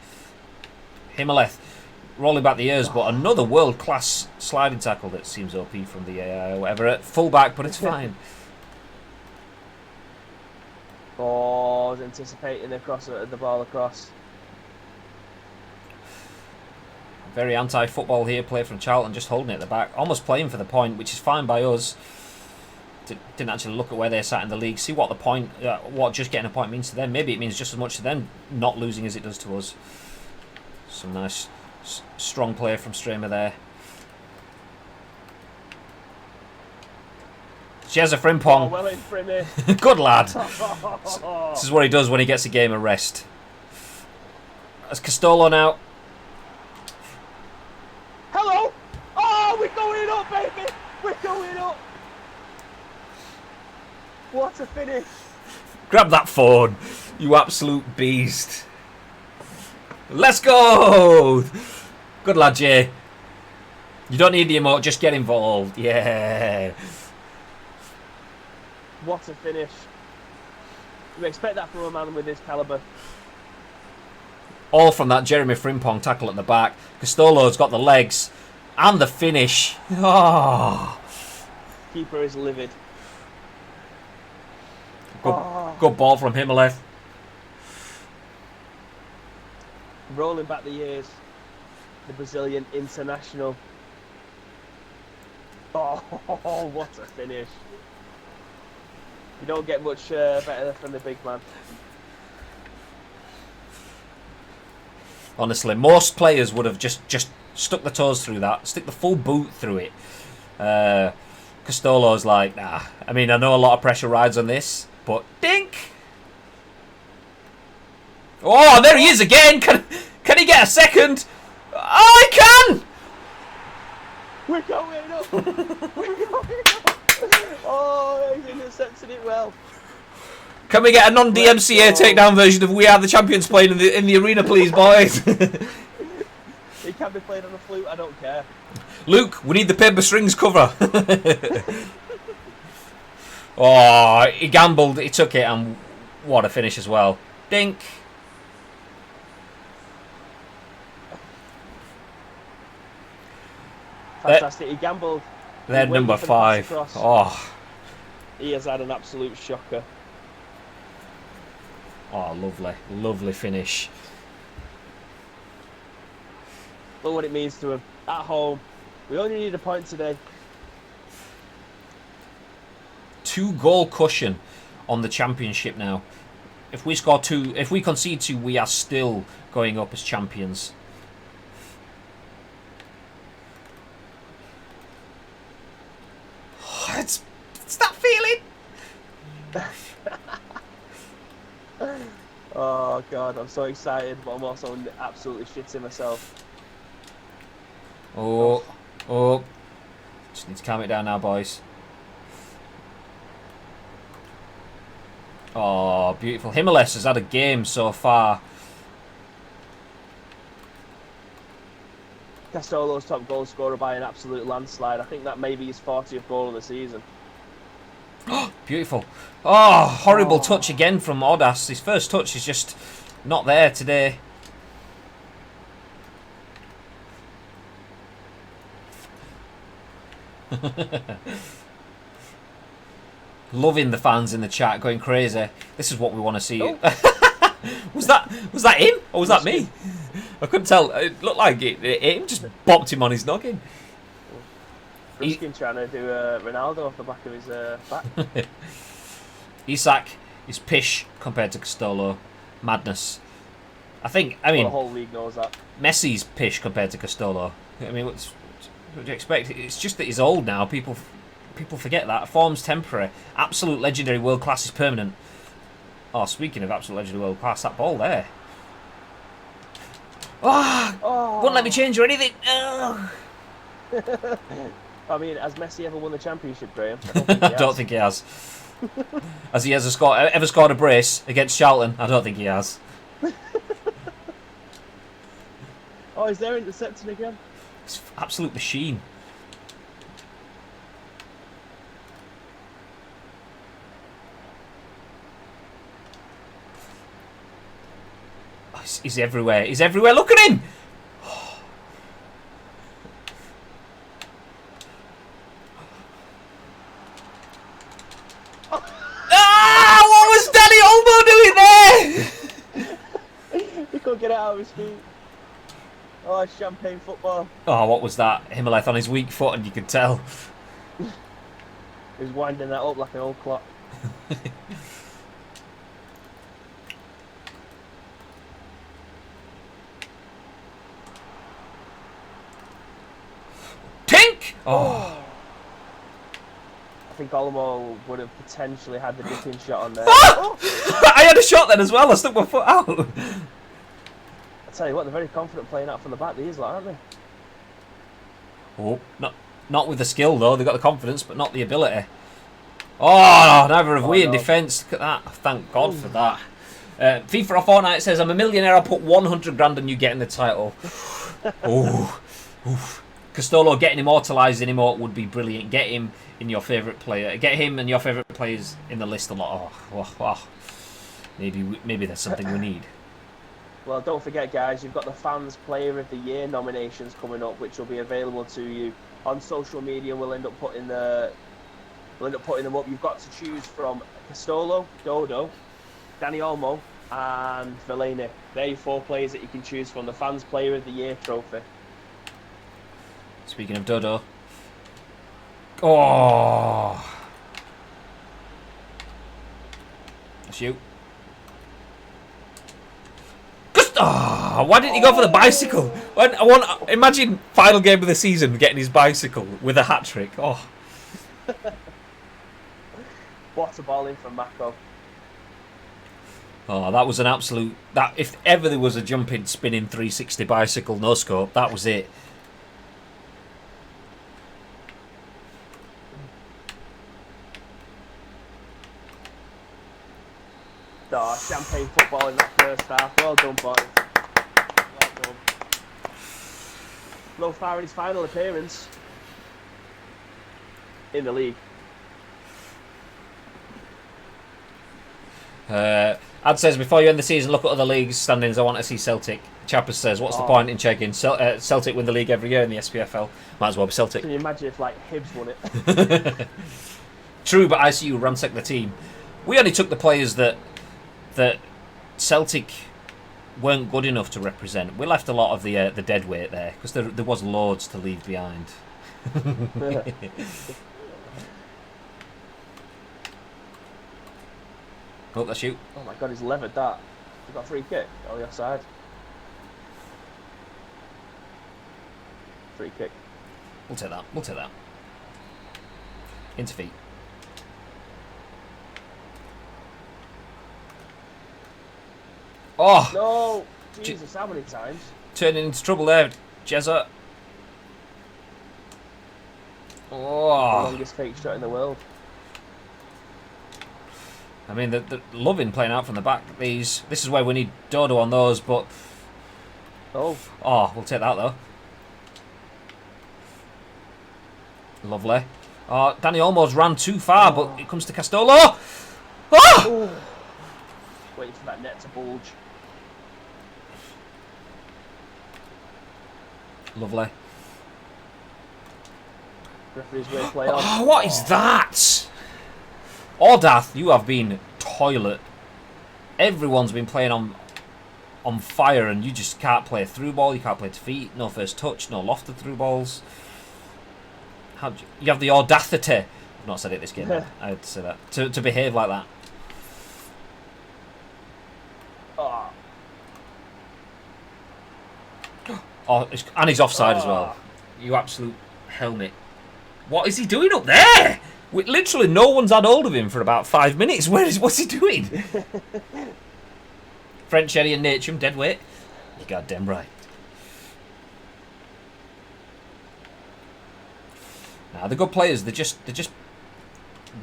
Himaleth rolling back the ears, but another world-class sliding tackle that seems OP from the AI or whatever. At full-back, but it's fine. Oh, I was anticipating the ball across. Very anti-football here, play from Charlton, just holding it at the back. Almost playing for the point, which is fine by us. Didn't actually look at where they sat in the league. See what the point, what just getting a point means to them. Maybe it means just as much to them not losing as it does to us. Some nice, strong play from Stramer there. Jezza Frimpong. Oh, well in Frimmy. Good lad. This is what he does when he gets a game of rest. That's Castolo now. Hello! Oh, we're going up, baby! We're going up! What a finish! Grab that phone, you absolute beast. Let's go! Good lad, Jay. You don't need the emote, just get involved. Yeah. What a finish. You expect that from a man with his calibre. All from that Jeremy Frimpong tackle at the back. Castolo's got the legs and the finish. Oh. Keeper is livid. Good ball from Himaleth. Rolling back the years. The Brazilian international. Oh, what a finish. You don't get much better from the big man. Honestly, most players would have just stuck the toes through that, stick the full boot through it. Castolo's like, nah. I mean, I know a lot of pressure rides on this, but dink! Oh, there he is again! Can he get a second? Oh, he can! We're going up! We're going up! Oh, he's intercepted it well. Can we get a non-DMCA takedown version of We Are the Champions playing in the arena, please, boys? It can be played on a flute, I don't care. Luke, we need the paper strings cover. Oh, he gambled, he took it, and What a finish as well. Dink. Fantastic. He gambled. They're number 5. Oh. He has had an absolute shocker. Oh, lovely. Lovely finish. Look what it means to him. At home. We only need a point today. 2-goal cushion on the championship now. If we score 2, if we concede 2, we are still going up as champions. It's that feeling. Oh God, I'm so excited, but I'm also absolutely shitting myself. Oh, just need to calm it down now, boys. Oh, beautiful. Himmels has had a game so far. Castolo's top goal scorer by an absolute landslide. I think that may be his 40th goal of the season. Beautiful. Oh, horrible touch again from Odas. His first touch is just not there today. Loving the fans in the chat, going crazy. This is what we want to see. Oh. was that him or was that me? I couldn't tell. It looked like it just bopped him on his noggin. Ruskin trying to do Ronaldo off the back of his back. Isak is pish compared to Castolo. Madness. I mean, the whole league knows that. Messi's pish compared to Castolo. I mean, what do you expect? It's just that he's old now. People forget that. Form's temporary. Absolute legendary world class is permanent. Oh, speaking of absolute legendary world class, that ball there. Oh. Wouldn't let me change or anything. Oh. I mean, has Messi ever won the championship, Graham? I don't think he has. Has he ever scored a brace against Charlton? I don't think he has. Oh, he's there intercepting again. It's an absolute machine. Oh, he's everywhere. He's everywhere. Look at him. What was Danny Olmo doing there? He couldn't get it out of his feet. Oh, it's champagne football. Oh, what was that? Himmels on his weak foot, and you could tell. He was winding that up like an old clock. Tink! Oh. I think Olmo would have potentially had the dipping shot on there. Oh! I had a shot then as well. I stuck my foot out. I tell you what, they're very confident playing out from the back, these lot, aren't they? Oh, not with the skill though. They've got the confidence, but not the ability. Oh, neither have we in defence. Look at that. Thank God for that. FIFA or Fortnite says, I'm a millionaire. I'll put 100 grand on you getting the title. Oh, Castolo getting immortalised in emote would be brilliant. Get him in your favourite player. Get him and your favourite players in the list a lot. Oh. Maybe that's something we need. Well, don't forget, guys, you've got the Fans Player of the Year nominations coming up, which will be available to you on social media. We'll end up putting them up. You've got to choose from Castolo, Dodo, Danny Olmo, and Fellaini. They're your 4 players that you can choose from the Fans Player of the Year trophy. Speaking of Dodo. Oh. That's you. Oh, why didn't he go for the bicycle? Imagine final game of the season getting his bicycle with a hat trick. Oh. What a ball in from Mako. Oh, that was an absolute. If ever there was a jumping, spinning 360 bicycle no scope, that was it. Oh, champagne football in that first half. Well done, boys. Well done. Lo Far in his final appearance in the league. Ad says, before you end the season, look at other leagues standings. I want to see Celtic. Chappers says, what's the point in checking? Celtic win the league every year in the SPFL. Might as well be Celtic. Can you imagine if, like, Hibs won it? True, but ICU ransacked the team. We only took the players that Celtic weren't good enough to represent. We left a lot of the dead weight there, because there was loads to leave behind. Oh, that's you. Oh my god, he's levered that. He got a free kick. Oh, the offside. Free kick. We'll take that. We'll take that. Into feet. Oh! No! Jesus, how many times? Turning into trouble there, Jezza. The Oh! longest fake shot in the world. I mean, they're loving playing out from the back. This is where we need Dodo on those, but... Oh, we'll take that, though. Lovely. Oh, Danny almost ran too far, but it comes to Castolo. Oh! Waiting for that net to bulge. Lovely. Referee's way to play on. Oh, what is that? Ordath, you have been toilet. Everyone's been playing on fire, and you just can't play a through ball. You can't play to feet. No first touch. No lofted through balls. You have the audacity. I've not said it this game. I'd say that to behave like that. Oh, and he's offside as well. You absolute helmet. What is he doing up there? Literally, no one's had hold of him for about 5 minutes. What's he doing? French Eddie and Natcham, dead weight. You goddamn right. Nah, they're good players. They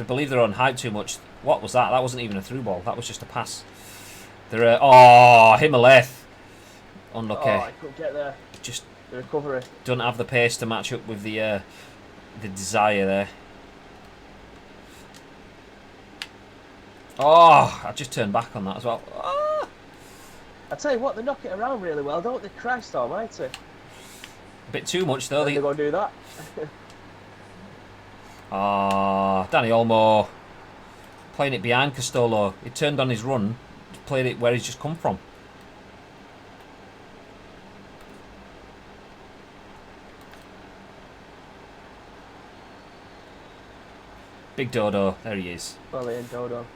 believe they're on hype too much. What was that? That wasn't even a through ball. That was just a pass. They're Himaleth. Unlucky. Oh, I couldn't get there. Just the recovery. Don't have the pace to match up with the desire there. Oh, I just turned back on that as well. Oh. I tell you what, they knock it around really well, don't they? Christ almighty. A bit too much though. They're going to do that. Danny Olmo playing it behind Castolo. He turned on his run, played it where he's just come from. Big Dodo, there he is. Well, in Dodo.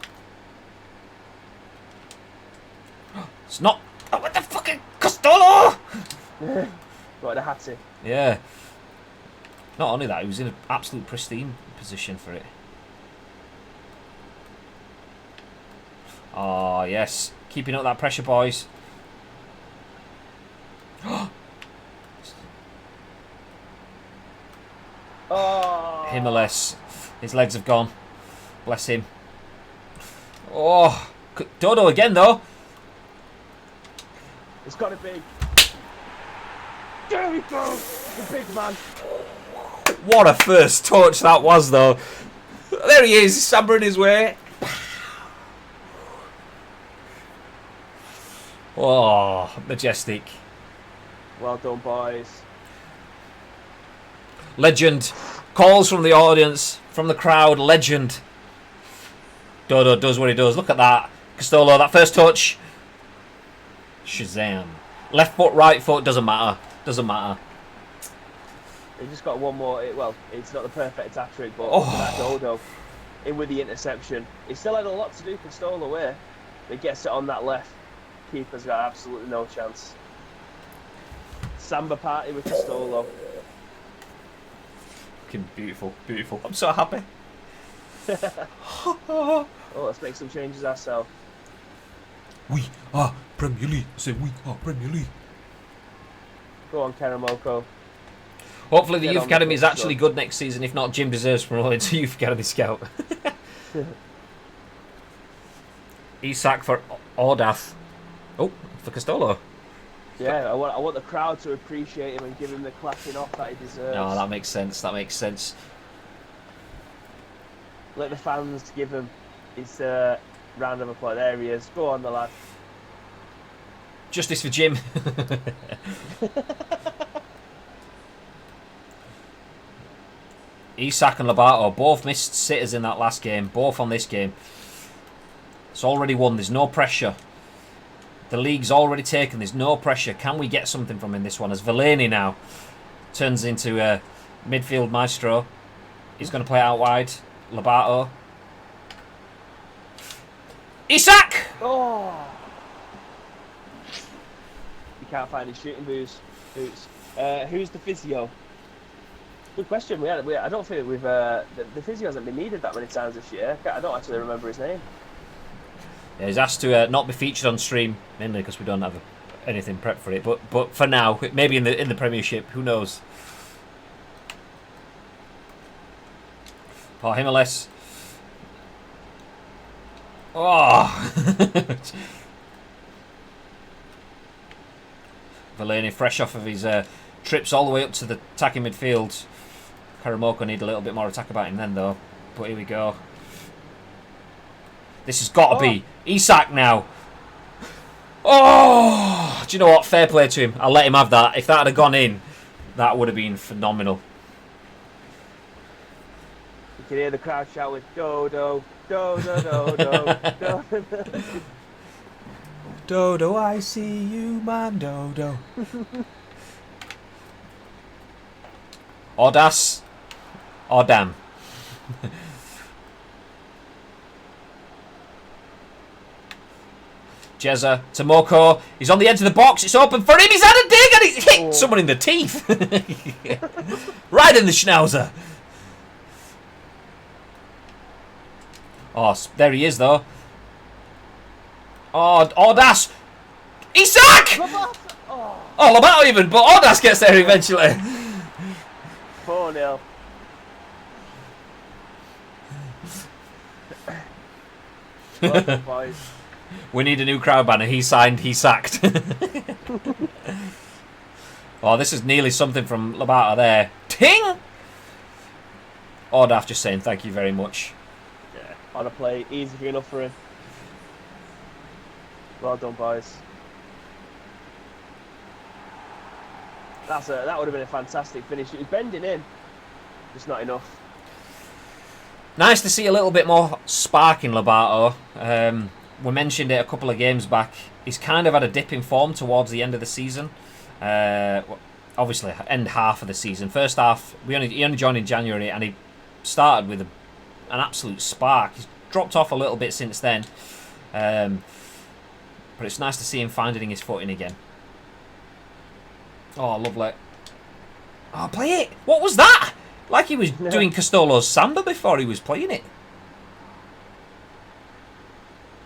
It's not. Oh, what the fucking Castolo! Got a hattie. Yeah. Not only that, he was in an absolute pristine position for it. Oh, yes. Keeping up that pressure, boys. Oh! Himaless. His legs have gone. Bless him. Oh! Dodo again, though. It's got to be. There we go! The big man. What a first touch that was, though. There he is, sabbering his way. Oh, majestic. Well done, boys. Legend. Calls from the audience, from the crowd. Legend. Dodo does what he does. Look at that. Castolo, that first touch. Shazam. Left foot, right foot, doesn't matter. Doesn't matter. He just got one more. Well, it's not the perfect hat-trick, but that Dodo in with the interception. He still had a lot to do for Stoll away. He gets it on that left. Keeper's got absolutely no chance. Samba party with Castolo. Fucking beautiful, beautiful. I'm so happy. Oh, let's make some changes ourselves. We are Premier League. I said we are Premier League. Go on, Karamoko. Hopefully the Youth Academy is actually good next season. If not, Jim deserves promoted to Youth Academy Scout. Isak for Ordath. Oh, for Castolo. Yeah, I want the crowd to appreciate him and give him the clapping off that he deserves. No, that makes sense. That makes sense. Let the fans give him his Round of applause. There he is. Go on, the lad. Justice for Jim. Isak and Lobato both missed sitters in that last game. Both on this game. It's already won. There's no pressure. The league's already taken. There's no pressure. Can we get something from in this one? As Fellaini now turns into a midfield maestro. He's going to play it out wide. Lobato. Isak! Oh! You can't find his shooting boots. Who's the physio? Good question. I don't think we've the physio hasn't been needed that many times this year. I don't actually remember his name. Yeah, he's asked to not be featured on stream, mainly because we don't have anything prepped for it. But for now, maybe in the Premiership, who knows? Oh, Himeles. Oh! Fellaini fresh off of his trips all the way up to the attacking midfield. Karamoko need a little bit more attack about him then, though. But here we go. This has got to be Isak now. Oh! Do you know what? Fair play to him. I'll let him have that. If that had gone in, that would have been phenomenal. You can hear the crowd shout with Dodo, Dodo, Dodo, Dodo. Dodo, I see you, man, Dodo. Audas. Oh, damn. Jezza, Tomoko, he's on the edge of the box, it's open for him, he's had a dig and he's hit someone in the teeth. Right in the schnauzer. Oh, there he is though. Oh, Audas! Isak! Oh, Lobato even, but Audas gets there eventually. 4-0. Well done, boys. We need a new crowd banner. He signed, he sacked. Oh, this is nearly something from Lobato there. Ting! Ordaf just saying thank you very much. Yeah, on a play, easy enough for him. Well done, boys. That would have been a fantastic finish. It was bending in, just not enough. Nice to see a little bit more spark in Lobato. We mentioned it a couple of games back. He's kind of had a dip in form towards the end of the season. Obviously, end half of the season. First half, he only joined in January, and he started with an absolute spark. He's dropped off a little bit since then. But it's nice to see him finding his footing again. Oh, lovely. Oh, play it! What was that? Like he was doing Castolo's samba before he was playing it.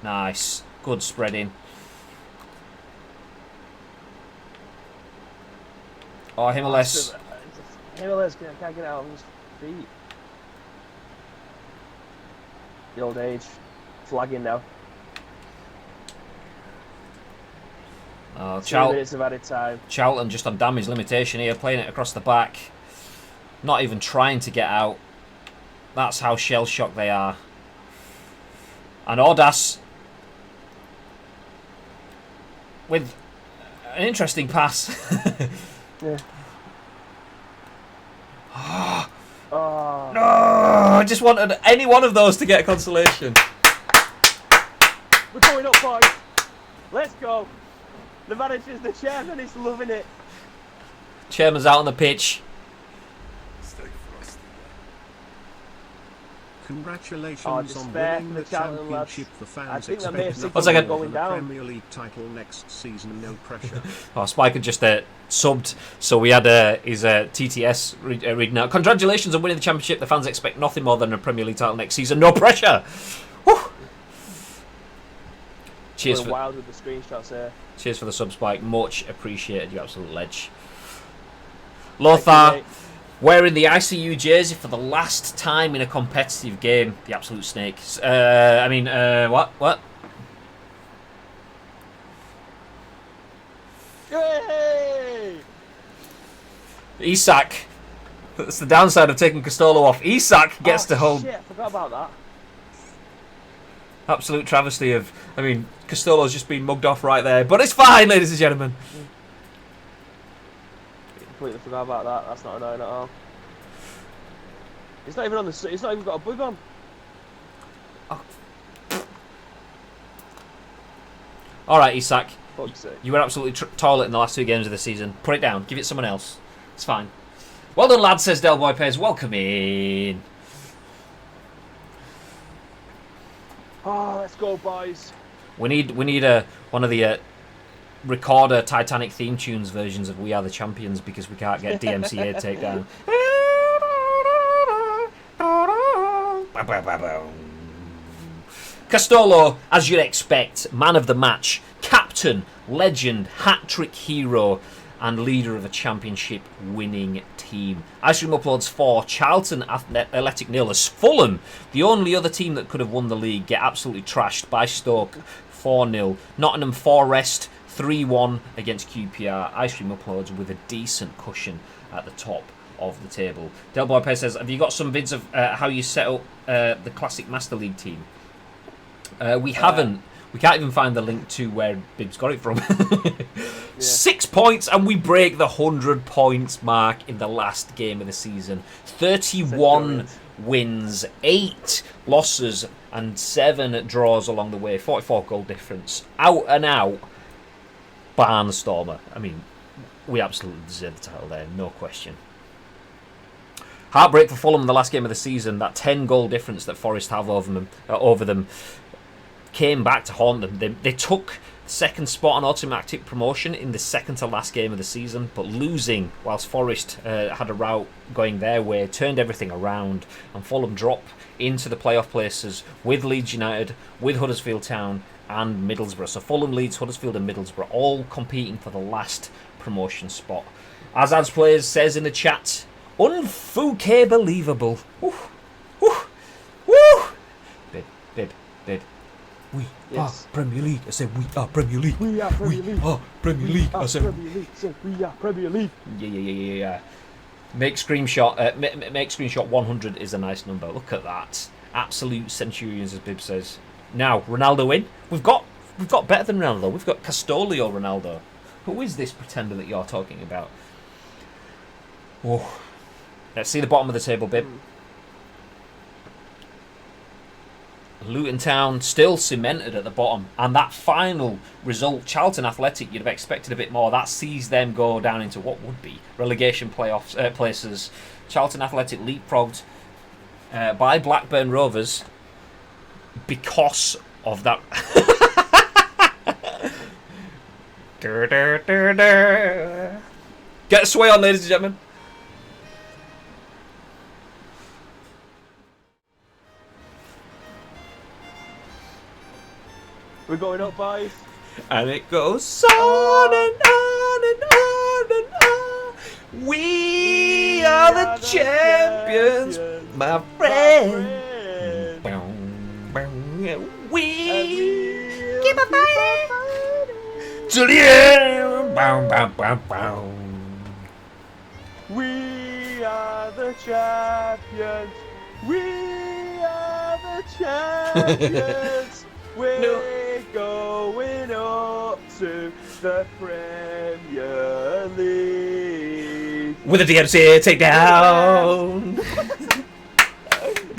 Nice. Good spreading. Oh, Himeles. Himeles can't get out of his feet. The old age. Flagging now. Oh, 2 minutes of added time. Charlton just on damage limitation here, playing it across the back. Not even trying to get out. That's how shell-shocked they are. And Audas with an interesting pass. Yeah. Oh. No! I just wanted any one of those to get consolation. We're going up, boys. Let's go. The manager's the chairman. He's loving it. Chairman's out on the pitch. Congratulations on winning the championship. The fans expect nothing more than the Premier League title next season. No pressure. Oh, Spike had just subbed, so we had his TTS reading out. Congratulations on winning the championship. The fans expect nothing more than a Premier League title next season. No pressure. Woo. Cheers for wild with the screenshots here. Cheers for the sub, Spike. Much appreciated. You absolute ledge. Lothar. Wearing the ICU jersey for the last time in a competitive game. The absolute snake. What? Yay! Isak. That's the downside of taking Castolo off. Isak gets to hold. Shit, I forgot about that. Absolute travesty of... I mean, Castolo's just been mugged off right there. But it's fine, ladies and gentlemen. Completely forgot about that. That's not annoying at all. He's not even on the... He's not even got a boob on. Oh. Alright, Isak. You were absolutely toilet in the last 2 games of the season. Put it down. Give it someone else. It's fine. Well done, lads, says Del Boy Pez. Welcome in. Oh, let's go, boys. We need one of the recorder Titanic theme tunes versions of We Are the Champions because we can't get DMCA to take down. Castolo, as you'd expect, man of the match, captain, legend, hat-trick hero, and leader of a championship winning team. Ice Cream Uploads 4, Charlton Athletic 0 as Fulham, the only other team that could have won the league, get absolutely trashed by Stoke 4-0. Nottingham Forest 3-1 against QPR. Ice Cream Uploads with a decent cushion at the top of the table. Del Boy Pez says, have you got some vids of how you set up the Classic Master League team? We haven't. We can't even find the link to where Bib's got it from. Yeah. 6 points and we break the 100 points mark in the last game of the season. 31 wins, 8 losses and 7 draws along the way. 44 goal difference. Out and out barnstormer. I mean, we absolutely deserve the title there, no question. Heartbreak for Fulham in the last game of the season. That 10 goal difference that Forest have over them came back to haunt them. They took second spot on automatic promotion in the second to last game of the season, but losing whilst Forest had a route going their way turned everything around, and Fulham drop into the playoff places with Leeds United, with Huddersfield Town and Middlesbrough. So Fulham, Leeds, Huddersfield and Middlesbrough all competing for the last promotion spot. As Ads Players says in the chat, unfuke believable. Woo, woo, woo. Bib. We are Premier League. I said we are Premier League. We are Premier League. Are Premier League. I said Premier League. We are Premier League. Yeah. Make screenshot 100 is a nice number. Look at that. Absolute centurions, as Bib says. Now Ronaldo in. We've got better than Ronaldo. We've got Castolio Ronaldo. Who is this pretender that you're talking about? Oh. Let's see the bottom of the table, Bib. Luton Town still cemented at the bottom, and that final result, Charlton Athletic, you'd have expected a bit more. That sees them go down into what would be relegation playoffs places. Charlton Athletic leapfrogged by Blackburn Rovers because of that. Get a sway on, ladies and gentlemen. We're going up, boys. And it goes on and on and on and on. We are the champions, my friend. We keep on fighting to the end. We are the champions. We are the champions. We're going up to the Premier League. With a DMCA takedown.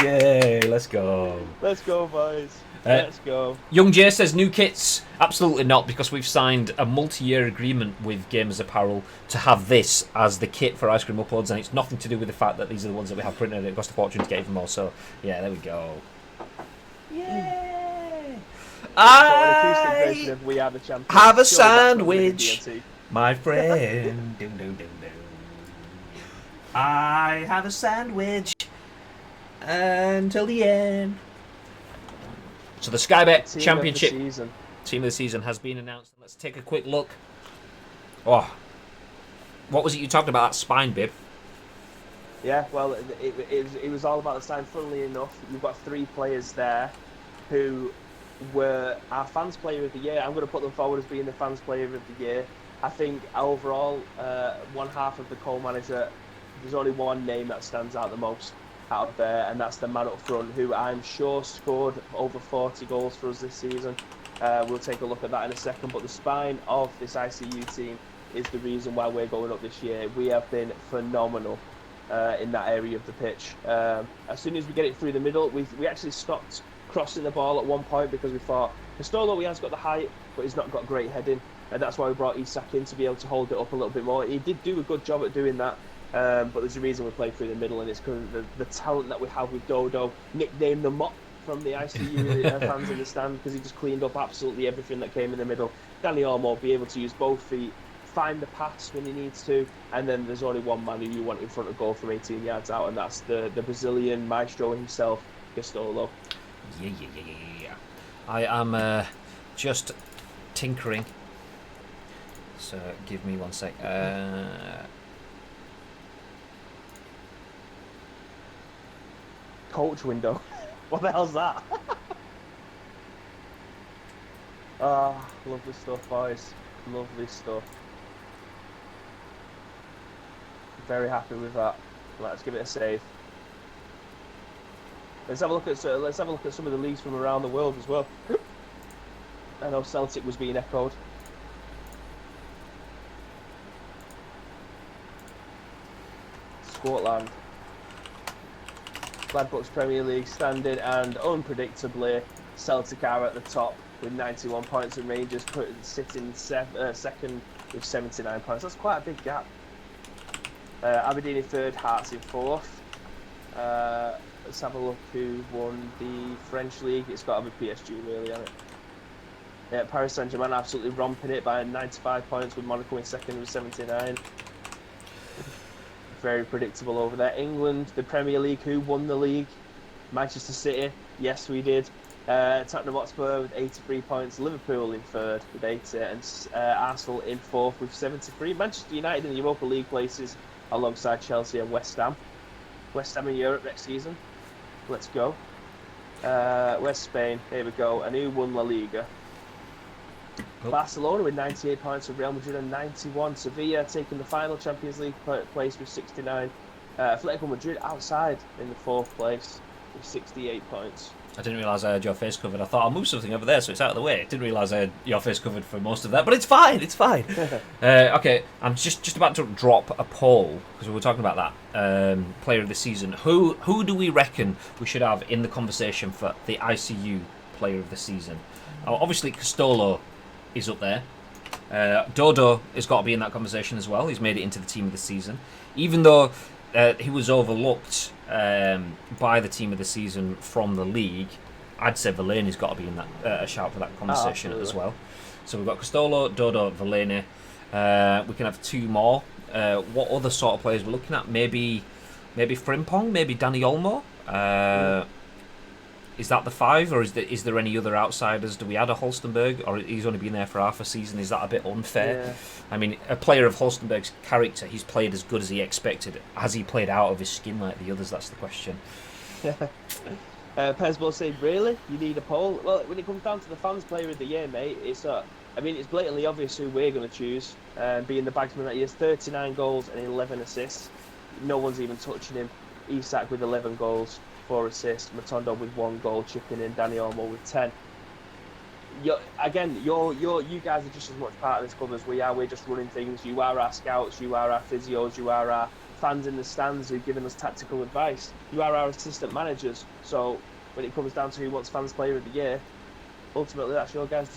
Yay, let's go. Let's go, boys. Let's go. Young Jay says new kits. Absolutely not, because we've signed a multi-year agreement with Gamers Apparel to have this as the kit for Ice Cream Uploads, and it's nothing to do with the fact that these are the ones that we have printed and it cost a fortune to get even more. So, yeah, there we go. Yay! I We are the champions. have a sandwich, my friend. I have a sandwich until the end. So the Skybet Championship Team of the Season has been announced. Let's take a quick look. Oh, what was it you talked about, that spine, Bib? Yeah, well, it was all about the spine. Funnily enough, you've got 3 players there who were our Fans Player of the Year. I'm going to put them forward as being the Fans Player of the Year. I think overall, one half of the Cole manager, there's only one name that stands out the most. out there, and that's the man up front who I'm sure scored over 40 goals for us this season. We'll take a look at that in a second, but the spine of this ICU team is the reason why we're going up this year. We have been phenomenal in that area of the pitch. As soon as we get it through the middle, we actually stopped crossing the ball at one point because we thought, Castolo, he has got the height, but he's not got great heading. And that's why we brought Isak in to be able to hold it up a little bit more. He did do a good job at doing that, but there's a reason we play through the middle, and it's because of the talent that we have with Dodo, nicknamed the Mop from the ICU fans in the stand, because he just cleaned up absolutely everything that came in the middle. Danny Olmo be able to use both feet, find the pass when he needs to, and then there's only one man who you want in front of goal from 18 yards out, and that's the Brazilian maestro himself, Castolo. Yeah. I am just tinkering. So give me 1 sec. Coach window. What the hell's that? Lovely stuff, boys. Lovely stuff. Very happy with that. Let's give it a save. Let's have a look at some of the leagues from around the world as well. I know Celtic was being echoed. Scotland. Gladbach's Premier League standard, and unpredictably, Celtic are at the top with 91 points, and Rangers sitting second with 79 points. That's quite a big gap. Aberdeen in third, Hearts in fourth. Let's have a look who won the French league. It's got to be PSG, really, hasn't it? Yeah, Paris Saint-Germain absolutely romping it by 95 points, with Monaco in second with 79. Very predictable over there. England, the Premier League, who won the league? Manchester City, yes we did. Tottenham Hotspur with 83 points. Liverpool in third with 80, and Arsenal in fourth with 73. Manchester United in the Europa League places alongside Chelsea and West Ham. West Ham in Europe next season. Let's go. Where's Spain? Here we go. And who won La Liga? Oh. Barcelona with 98 points, and Real Madrid and 91. Sevilla taking the final Champions League place with 69. Atletico Madrid outside in the fourth place with 68 points. I didn't realise I had your face covered. I thought I'll move something over there so it's out of the way. Didn't realise I had your face covered for most of that, but it's fine. Okay, I'm just about to drop a poll because we were talking about that player of the season. Who do we reckon we should have in the conversation for the ICU player of the season? Obviously, Castolo is up there. Dodo has got to be in that conversation as well. He's made it into the team of the season, even though he was overlooked by the team of the season from the league. I'd say Verlaine's got to be in that a shout for that conversation as well. So we've got Castolo, Dodo, Verlaine. We can have two more. What other sort of players we're looking at? Maybe Frimpong, maybe Danny Olmo. Is that the five, or is there any other outsiders? Do we add a Holstenberg, or he's only been there for half a season? Is that a bit unfair? Yeah. I mean, a player of Holstenberg's character, he's played as good as he expected. Has he played out of his skin like the others? That's the question. Pez will say, really? You need a poll? Well, when it comes down to the fans' player of the year, mate, it's blatantly obvious who we're going to choose. Being the bagsman that he has 39 goals and 11 assists. No one's even touching him. Isak with 11 goals. 4 assists, Matondo with 1 goal, chipping in, Danny Olmo with 10. You guys are just as much part of this club as we are. We're just running things. You are our scouts, you are our physios, you are our fans in the stands who've given us tactical advice. You are our assistant managers. So when it comes down to who wants fans player of the year, ultimately that's your guys'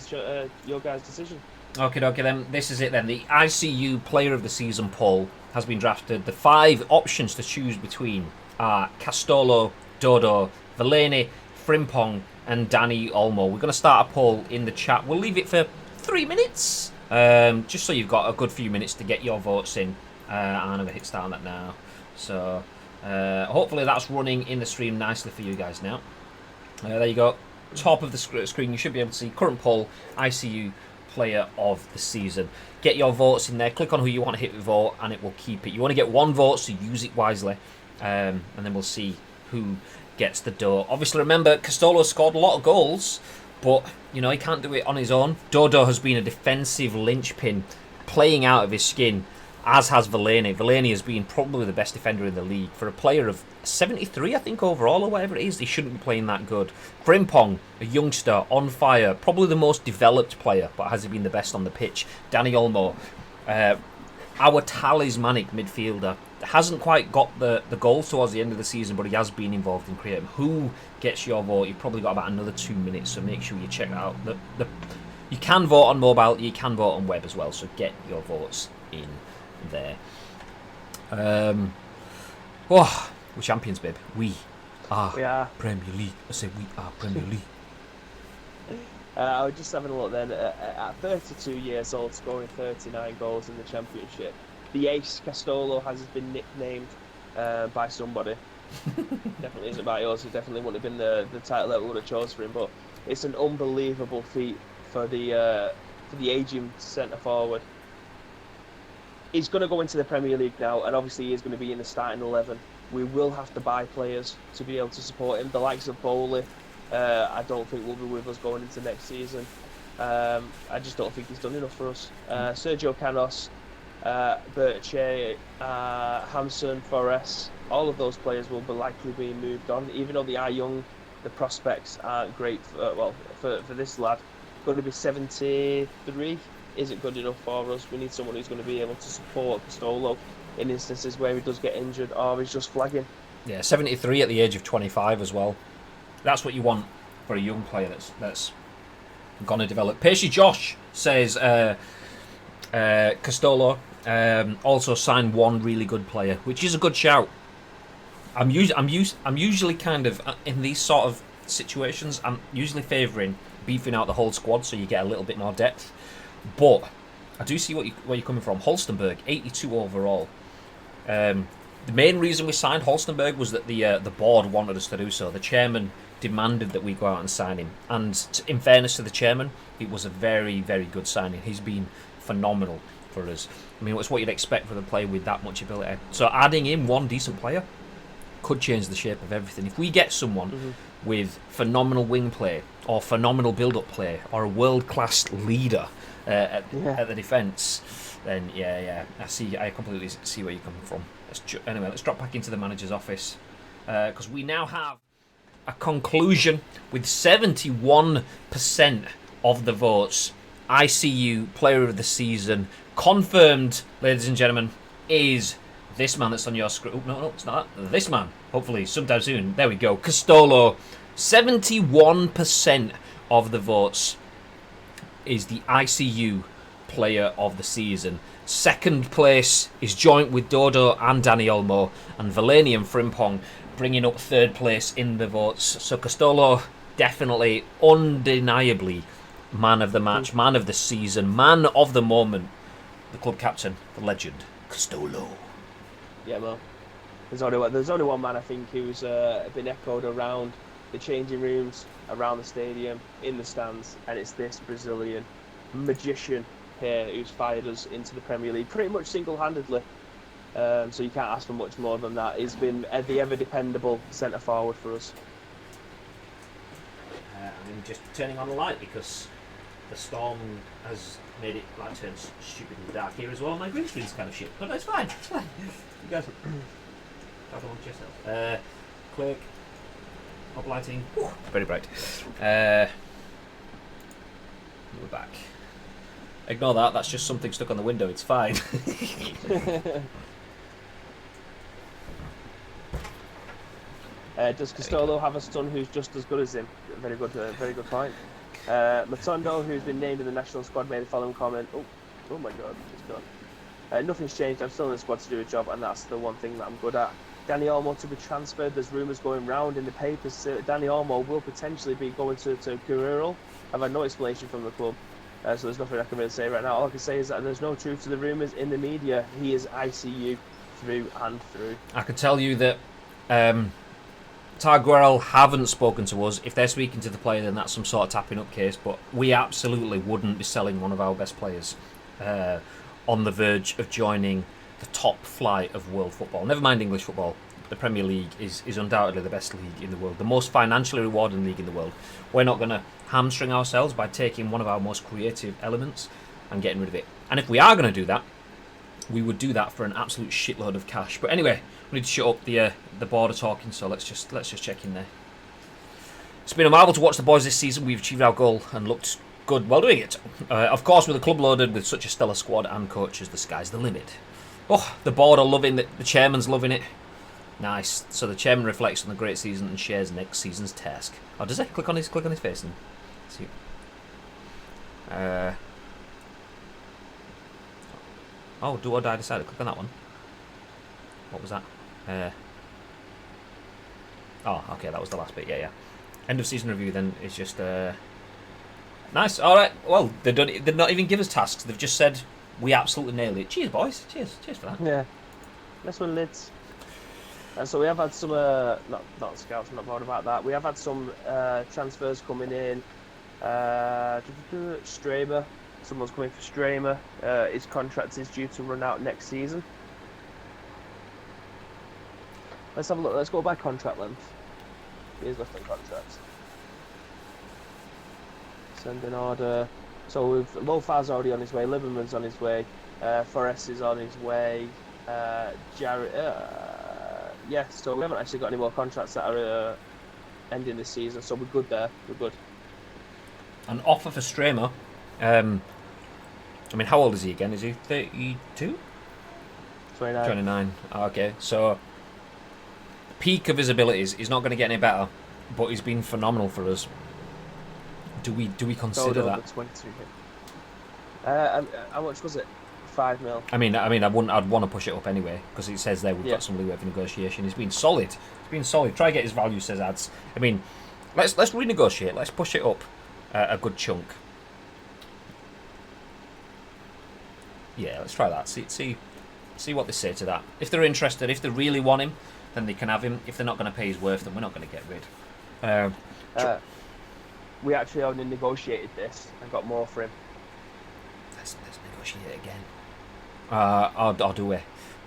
decision. Okay, then this is it then. The ICU player of the season poll has been drafted. The 5 options to choose between are Castolo, Dodo, Verlaine, Frimpong and Danny Olmo. We're going to start a poll in the chat. We'll leave it for 3 minutes, just so you've got a good few minutes to get your votes in. I'm going to hit start on that now. So hopefully that's running in the stream nicely for you guys now. There you go. Top of the screen, you should be able to see current poll, ICU player of the season. Get your votes in there. Click on who you want to hit vote and it will keep it. You want to get 1 vote, so use it wisely. And then we'll see who gets the dough. Obviously, remember, Castolo scored a lot of goals, but, he can't do it on his own. Dodo has been a defensive linchpin, playing out of his skin, as has Villaney. Villaney has been probably the best defender in the league. For a player of 73, I think, overall, or whatever it is, he shouldn't be playing that good. Frimpong, a youngster, on fire, probably the most developed player, but has he been the best on the pitch? Danny Olmo, our talismanic midfielder, hasn't quite got the goals towards the end of the season, but he has been involved in creating. Who gets your vote? You've probably got about another 2 minutes, so make sure you check that out. You can vote on mobile, you can vote on web as well, so get your votes in there. We're champions, babe. We are Premier League. I say we are Premier League. I was just having a look then. At 32 years old, scoring 39 goals in the Championship, the ace Castolo has been nicknamed by somebody. Definitely isn't by us. It definitely wouldn't have been the title that we would have chose for him. But it's an unbelievable feat for the aging centre forward. He's going to go into the Premier League now, and obviously he's going to be in the starting 11. We will have to buy players to be able to support him. The likes of Bowley, I don't think will be with us going into next season. I just don't think he's done enough for us. Sergio Canos, Berche, Hamson, Forres, all of those players will be likely being moved on. Even though they are young, the prospects aren't great. For this lad, going to be 73 isn't good enough for us. We need someone who's going to be able to support Castolo in instances where he does get injured or he's just flagging. Yeah, 73 at the age of 25 as well. That's what you want for a young player that's going to develop. Pacey Josh says Castolo also signed one really good player, which is a good shout. I'm usually kind of in these sort of situations. I'm usually favouring beefing out the whole squad so you get a little bit more depth. But I do see where you're coming from. Holstenberg, 82 overall. The main reason we signed Holstenberg was that the board wanted us to do so. The chairman demanded that we go out and sign him. And in fairness to the chairman, it was a very, very good signing. He's been phenomenal for us. I mean, it's what you'd expect for the player with that much ability. So adding in one decent player could change the shape of everything. If we get someone with phenomenal wing play or phenomenal build-up play or a world-class leader at the defence, then I completely see where you're coming from. Anyway, let's drop back into the manager's office because we now have a conclusion with 71% of the votes. ICU Player of the Season confirmed, ladies and gentlemen, is this man that's on your screen. Oh, no, it's not. This man. Hopefully, sometime soon. There we go. Castolo. 71% of the votes is the ICU Player of the Season. Second place is joint with Dodo and Danny Olmo, and Villaney and Frimpong bringing up third place in the votes. So Castolo, definitely, undeniably, man of the match, man of the season, man of the moment. The club captain, the legend, Castolo. Yeah, well, there's only one man I think who's been echoed around the changing rooms, around the stadium, in the stands, and it's this Brazilian magician here who's fired us into the Premier League pretty much single-handedly. So you can't ask for much more than that. He's been the ever-dependable centre forward for us. I'm just turning on the light because the storm has made it turn stupidly dark here as well. My green screen's kind of shit, but it's fine. It's fine. You guys have a look yourself. Click. Up lighting. Whew, very bright. We're back. Ignore that. That's just something stuck on the window. It's fine. Does Castolo have a son who's just as good as him? Very good point. Matondo, who's been named in the national squad, made the following comment. Oh my God, it's gone. Nothing's changed. I'm still in the squad to do a job, and that's the one thing that I'm good at. Danny Olmo to be transferred. There's rumours going round in the papers that Danny Olmo will potentially be going to Guerrero. I've had no explanation from the club, so there's nothing I can really say right now. All I can say is that there's no truth to the rumours in the media. He is ICU through and through. I can tell you that Targuerel haven't spoken to us. If they're speaking to the player, then that's some sort of tapping up case, but we absolutely wouldn't be selling one of our best players on the verge of joining the top flight of world football. Never mind English football. The Premier League is undoubtedly the best league in the world, the most financially rewarding league in the world. We're not going to hamstring ourselves by taking one of our most creative elements and getting rid of it. And if we are going to do that, we would do that for an absolute shitload of cash. But anyway, we need to shut up the border talking. So let's just check in there. It's been a marvel to watch the boys this season. We've achieved our goal and looked good while doing it. Of course, with a club loaded with such a stellar squad and coaches, the sky's the limit. Oh, the board are loving it. The chairman's loving it. Nice. So the chairman reflects on the great season and shares next season's task. Oh, does he? Click on his face and see. Oh, do or die decided. Click on that one. What was that? Oh, okay, that was the last bit. Yeah. End of season review then is just nice. All right. Well, they'd not even give us tasks. They've just said we absolutely nailed it. Cheers, boys. Cheers for that. Yeah. Nice one, lids. And so we have had some not scouts. I'm not bothered about that. We have had some transfers coming in. Stramer. Someone's coming for Stramer. His contract is due to run out next season. Let's have a look. Let's go by contract length. Here's left on contract. Send an order. So we've Lofar's already on his way. Liberman's on his way. Forrest is on his way. Jared. Yeah. So we haven't actually got any more contracts that are ending this season. So we're good there. We're good. An offer for Stramer. I mean, how old is he again? Is he 32? 29. 29. Okay, so peak of his abilities. He's not going to get any better, but he's been phenomenal for us. Do we consider that? 22. How much was it? 5 mil. I mean, I'd want to push it up anyway because it says there we've got some leeway for negotiation. He's been solid. Try to get his value, says ads. I mean, let's renegotiate. Let's push it up a good chunk. Yeah, let's try that. See what they say to that. If they're interested, if they really want him, then they can have him. If they're not going to pay his worth, then we're not going to get rid. We actually only negotiated this and got more for him. Let's negotiate again. Or do we?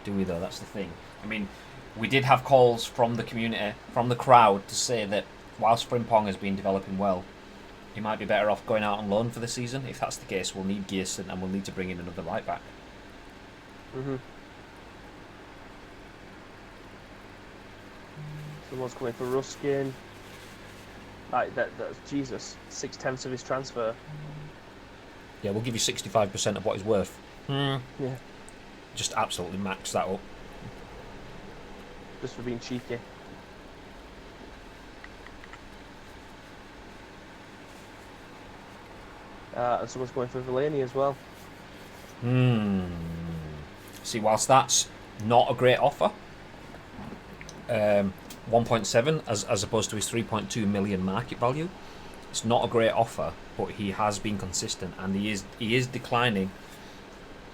Do we though? That's the thing. I mean, we did have calls from the community, from the crowd, to say that whilst Frimpong has been developing well, he might be better off going out on loan for the season. If that's the case, we'll need Gearson and we'll need to bring in another right back. Someone's coming for Ruskin. Like that's Jesus, 6/10 of his transfer. Yeah, we'll give you 65% of what he's worth. Yeah. Just absolutely max that up. Just for being cheeky. And someone's going for Villaney as well. See, whilst that's not a great offer, 1.7 as opposed to his 3.2 million market value, it's not a great offer, but he has been consistent and he is declining.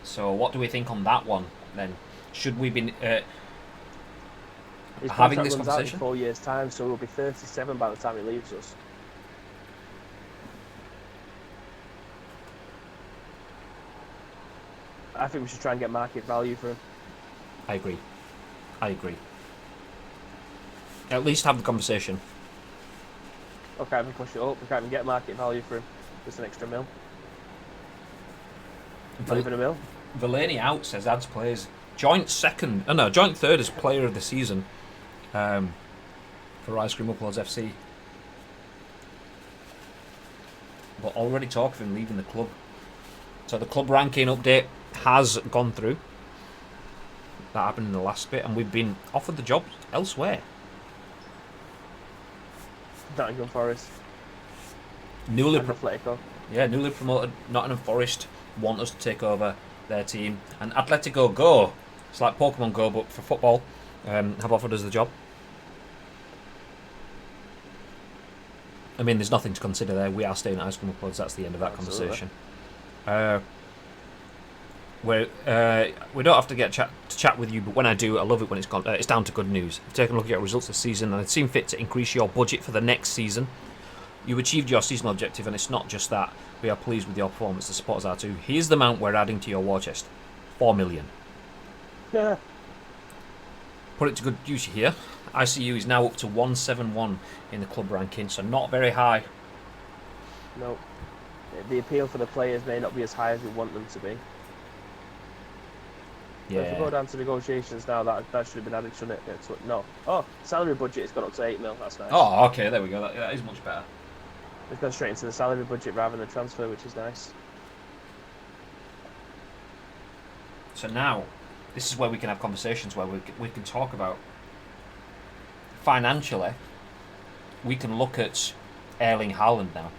So what do we think on that one then? Should we be having this conversation? Out in 4 years' time, so he'll be 37 by the time he leaves us. I think we should try and get market value for him. I agree. At least have the conversation. Okay, we push it up. We can't even get market value for him. Just an extra mil. Not even a mil. Villaney out, says ads plays. Joint third as player of the season for Ice Cream Uploads FC. But already talk of him leaving the club. So the club ranking update has gone through. That happened in the last bit, and we've been offered the job elsewhere. Nottingham Forest. Newly promoted Nottingham Forest want us to take over their team, and Atletico Go, it's like Pokemon Go but for football, have offered us the job. I mean, there's nothing to consider there. We are staying at Ice Cream Uploads. That's the end of that conversation. We don't have to get to chat with you, but when I do, I love it when it's down to good news. I've taken a look at your results this season, and it seemed fit to increase your budget for the next season. You achieved your seasonal objective, and it's not just that. We are pleased with your performance. The supporters are too. Here's the amount we're adding to your war chest: 4 million. Yeah. Put it to good use here. ICU is now up to 171 in the club ranking, so not very high. No. The appeal for the players may not be as high as we want them to be. So if we go Yeah. down to negotiations now, that should have been added, shouldn't it? No. Oh, salary budget has gone up to 8 mil. That's nice. Oh, okay, there we go. That is much better. It's gone straight into the salary budget rather than the transfer, which is nice. So now, this is where we can have conversations where we can talk about financially. We can look at Erling Haaland now,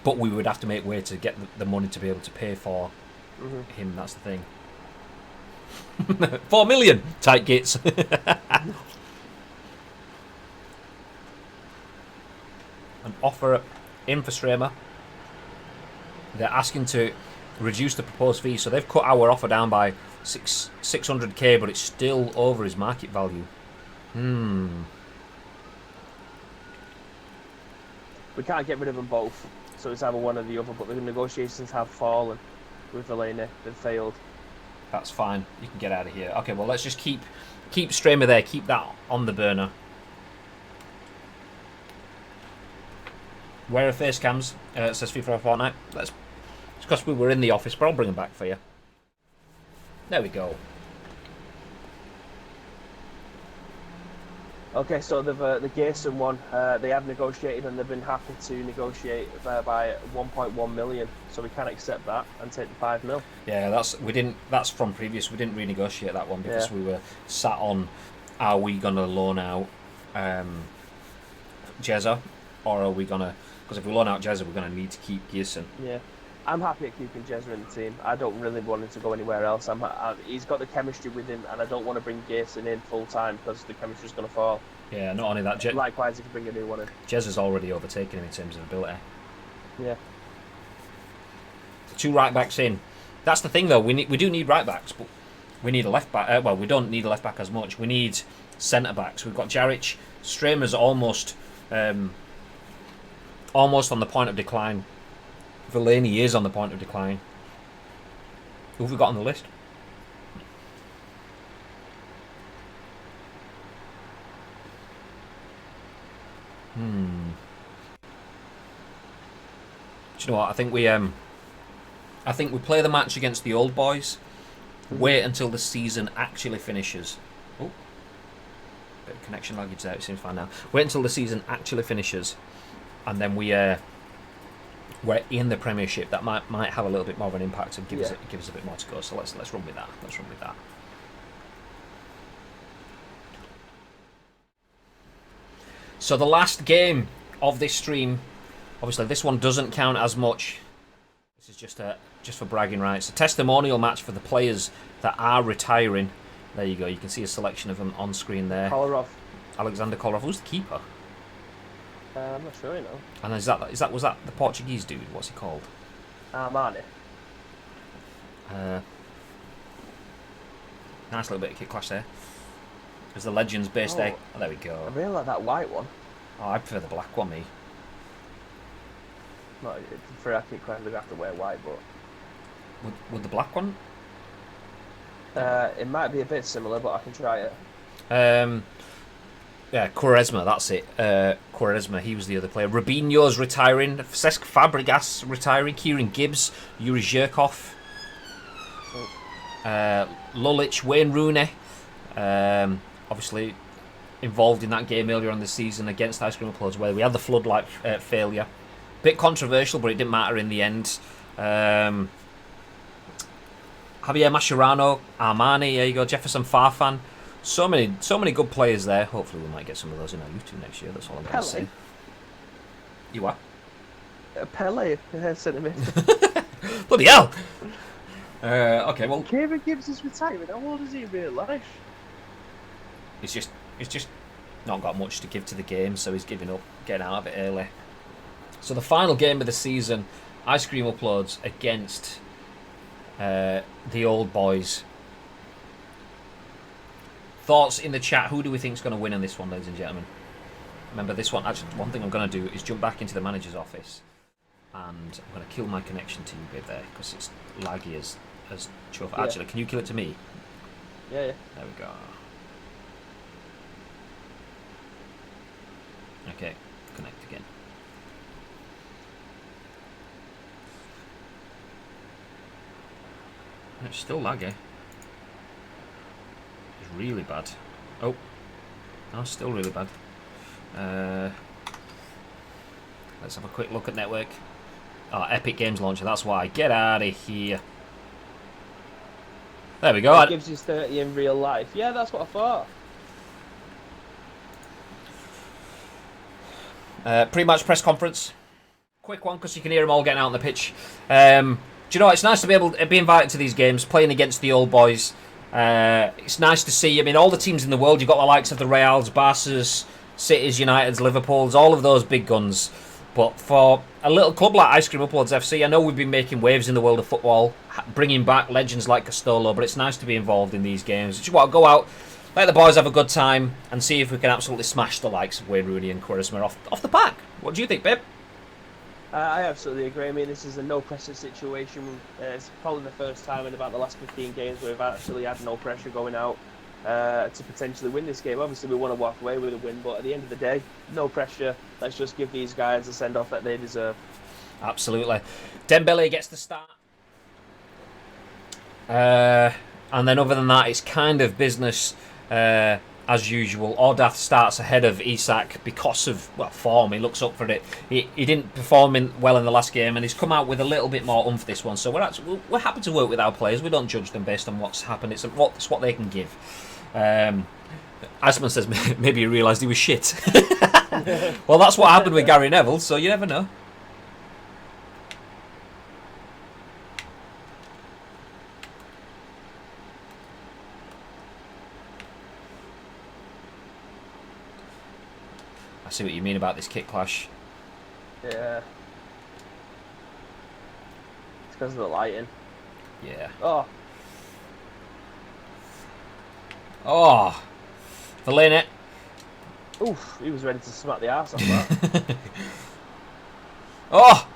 but we would have to make way to get the money to be able to pay for him. That's the thing. 4 million tight gates. An offer in for Stramer. They're asking to reduce the proposed fee, so they've cut our offer down by 600k, but it's still over his market value. We can't get rid of them both, so it's either one or the other. But the negotiations have fallen with Elena. They've failed. That's fine. You can get out of here. Okay, well, let's just keep Stramer there. Keep that on the burner. Where are face cams? It says FIFA Fortnite. It's because we were in the office, but I'll bring them back for you. There we go. Okay, so the Gerson one, they have negotiated and they've been happy to negotiate by 1.1 million. So we can't accept that and take the 5 mil. Yeah, that's from previous. We didn't renegotiate that one because we were sat on, are we gonna loan out Jezza, or are we gonna? Because if we loan out Jezza, we're gonna need to keep Gerson. Yeah. I'm happy at keeping Jezza in the team. I don't really want him to go anywhere else. He's got the chemistry with him, and I don't want to bring Gerson in full time because the chemistry's going to fall. Yeah, not only that, likewise, if you bring a new one in. Jezza's already overtaken him in terms of ability. Yeah. 2 right backs in. That's the thing, though. We do need right backs, but we need a left back. Well, we don't need a left back as much. We need centre backs. We've got Jaric. Stramer's almost on the point of decline. Fellaini is on the point of decline. Who have we got on the list? Do you know what? I think we play the match against the old boys. Wait until the season actually finishes. Oh, bit of connection luggage there. It seems fine now. Wait until the season actually finishes, and then we're in the Premiership. That might have a little bit more of an impact and give us a bit more to go. So let's run with that. Let's run with that. So the last game of this stream, obviously this one doesn't count as much. This is just for bragging rights. A testimonial match for the players that are retiring. There you go. You can see a selection of them on screen there. Kolarov. Alexander Kolarov. Who's the keeper? I'm not sure, you know. And was that the Portuguese dude? What's he called? Armani. Nice little bit of kick clash there. There's the Legends based there. Oh, there we go. I really like that white one. Oh, I prefer the black one, me. Not for a kick clash, they'd have to wear white, but Would the black one? it might be a bit similar, but I can try it. Yeah, Quaresma, that's it. Quaresma, he was the other player. Robinho's retiring. Cesc Fabregas retiring. Kieran Gibbs. Yuri Zhirkov. Lulic, Wayne Rooney. Obviously involved in that game earlier on this season against Ice Cream Uploads where we had the floodlight failure. Bit controversial, but it didn't matter in the end. Javier Mascherano, Armani, there you go. Jefferson Farfan. So many good players there. Hopefully we might get some of those in our YouTube next year. That's all I'm going to say. You what? Pele, centre mid. Bloody hell! Okay, well, Kieran Gibbs is retiring. How old is he in real life? He's just not got much to give to the game, so he's giving up, getting out of it early. So the final game of the season, Ice Cream Uploads against the old boys. Thoughts in the chat. Who do we think is going to win in this one, ladies and gentlemen? Remember this one. Actually, one thing I'm going to do is jump back into the manager's office, and I'm going to kill my connection to you a bit there because it's laggy as chuff. Yeah. Actually, can you kill it to me? Yeah. There we go. Okay, connect again. It's still laggy. It's really bad. Oh. No, still really bad. Let's have a quick look at network. Oh, Epic Games Launcher, that's why. Get out of here. There we go. It gives you 30 in real life. Yeah, that's what I thought. Pre-match press conference. Quick one, because you can hear them all getting out on the pitch. Do you know, it's nice to be able to be invited to these games, playing against the old boys. It's nice to see. I mean, all the teams in the world, you've got the likes of the Reals, Barca's, Cities, United's, Liverpool's, all of those big guns. But for a little club like Ice Cream Uploads FC, I know we've been making waves in the world of football, bringing back legends like Castolo, but it's nice to be involved in these games. Just want to go out, let the boys have a good time, and see if we can absolutely smash the likes of Wayne Rooney and Quaresma off the pack. What do you think, babe? I absolutely agree. I mean, this is a no-pressure situation. It's probably the first time in about the last 15 games where we've actually had no pressure going out to potentially win this game. Obviously, we want to walk away with a win, but at the end of the day, no pressure. Let's just give these guys a send-off that they deserve. Absolutely. Dembele gets the start. And then other than that, it's kind of business as usual. Ordath starts ahead of Isak because of, well, form. He looks up for it. He didn't perform well in the last game, and he's come out with a little bit more oomph this one. So we're happy to work with our players. We don't judge them based on what's happened. It's what they can give. Iceman says maybe he realised he was shit. Well, that's what happened with Gary Neville, so you never know. I see what you mean about this kick clash. Yeah. It's because of the lighting. Yeah. Oh. Oh. Fellaini. Oof, he was ready to smack the arse off that. Oh.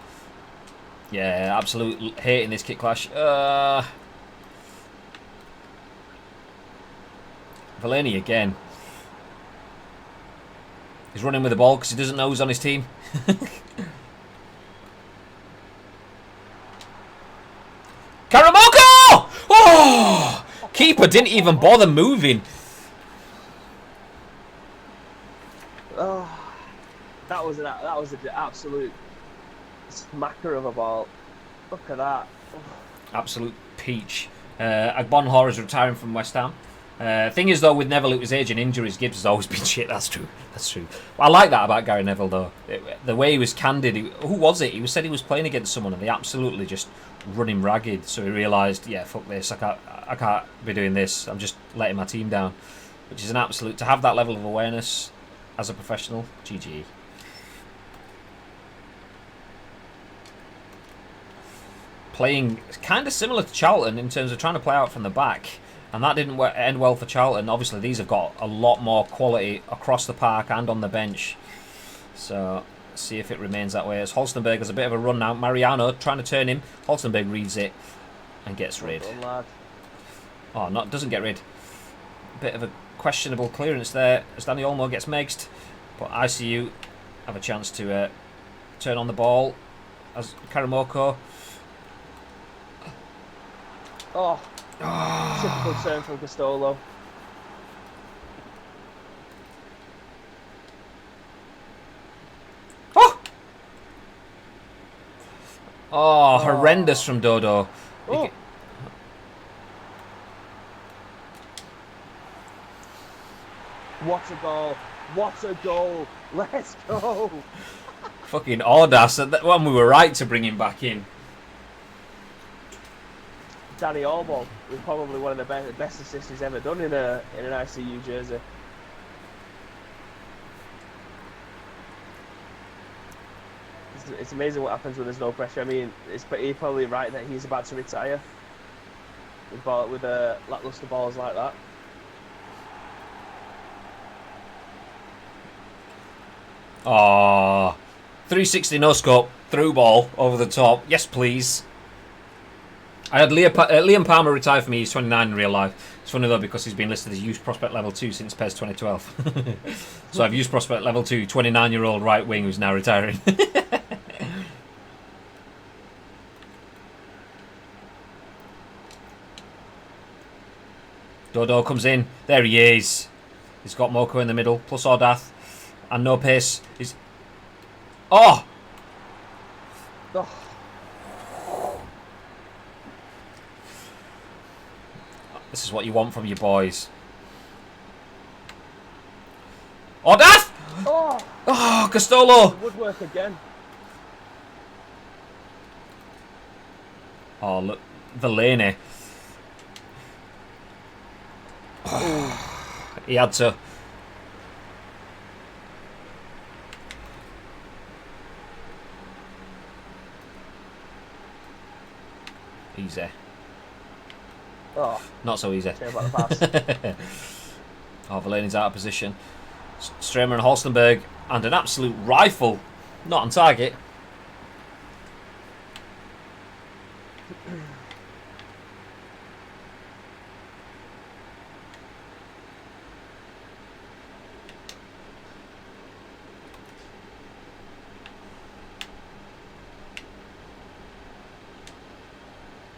Yeah, absolute hating this kick clash. Fellaini again. He's running with the ball because he doesn't know who's on his team. Karamoko! Oh! Keeper didn't even bother moving. Oh, that was an absolute smacker of a ball. Look at that. Oh. Absolute peach. Agbonhor is retiring from West Ham. Thing is, though, with Neville, it was age and injuries. Gibbs has always been shit. That's true. That's true. I like that about Gary Neville, though. The way he was candid. Who was it? He said he was playing against someone, and they absolutely just run him ragged. So he realised, yeah, fuck this. I can't be doing this. I'm just letting my team down. Which is an absolute, to have that level of awareness as a professional. GG. Playing kind of similar to Charlton in terms of trying to play out from the back. And that didn't end well for Charlton. Obviously, these have got a lot more quality across the park and on the bench. So, see if it remains that way. As Holstenberg has a bit of a run now. Mariano trying to turn him. Holstenberg reads it and gets rid. Oh, doesn't get rid. Bit of a questionable clearance there as Danny Olmo gets meged. But ICU have a chance to turn on the ball as Karamoko. Oh. Typical turn from Castolo. Oh, horrendous from Dodo. Oh. What a goal. What a goal. Let's go. Fucking Ordas. That one we were right to bring him back in. Danny Olmo was probably one of the best assists he's ever done in an ICU jersey. It's amazing what happens when there's no pressure. I mean, he's probably right that he's about to retire with lackluster balls like that. Oh, 360 no scope, through ball over the top. Yes, please. I had Liam Palmer retire for me. He's 29 in real life. It's funny though because he's been listed as Youth Prospect Level 2 since PES 2012. So I've Youth Prospect Level 2, 29-year-old right wing who's now retiring. Dodo comes in. There he is. He's got Moko in the middle, plus Ordath. And no pace. He's... Oh! This is what you want from your boys. Ordath! Oh, Castolo! Woodwork again. Oh, look. Villaney. He had to. Easy. Oh, not so easy. About the pass. Oh, Villaney's out of position. Stramer and Holstenberg, and an absolute rifle. Not on target.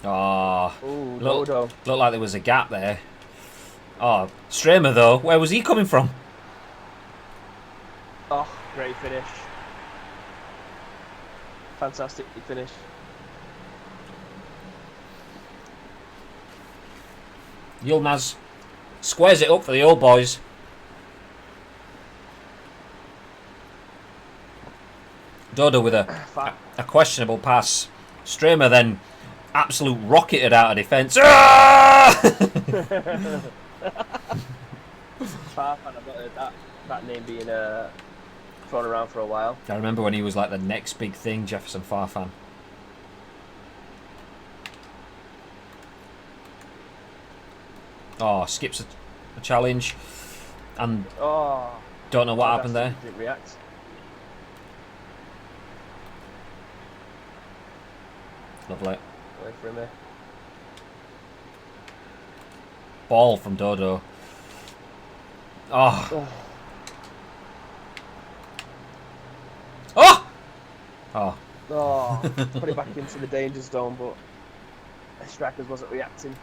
Oh, looked like there was a gap there. Oh, Stramer though, where was he coming from? Oh, great finish. Fantastic finish. Yilmaz squares it up for the old boys. Dodo with a questionable pass. Stramer then absolute rocketed out of defence. Ah! Farfan, I've not heard that name being thrown around for a while. I remember when he was like the next big thing, Jefferson Farfan. Oh, skips a challenge, and don't know what happened there. Didn't react. Lovely. Away from me. Ball from Dodo. Oh. Oh. Oh. Oh. Put it back into the danger zone, but the strikers wasn't reacting.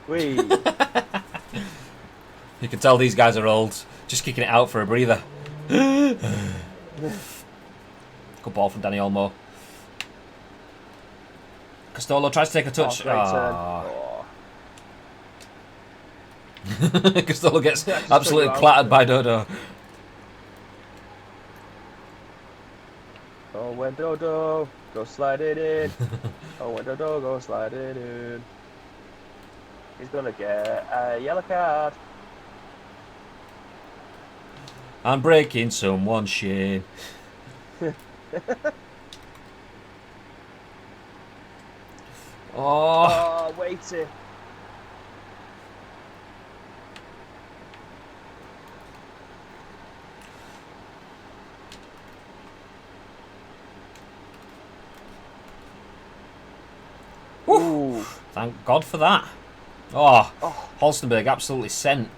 Wee. You can tell these guys are old. Just kicking it out for a breather. Good ball from Danny Olmo. Castolo tries to take a touch. Castolo gets absolutely clattered by Dodo. Oh, when Dodo, go slide it in. Oh, when Dodo, go slide it in. He's gonna get a yellow card. I'm breaking someone's shin. Oh, weighty. Ooh. Thank God for that. Oh. Holstenberg absolutely sent.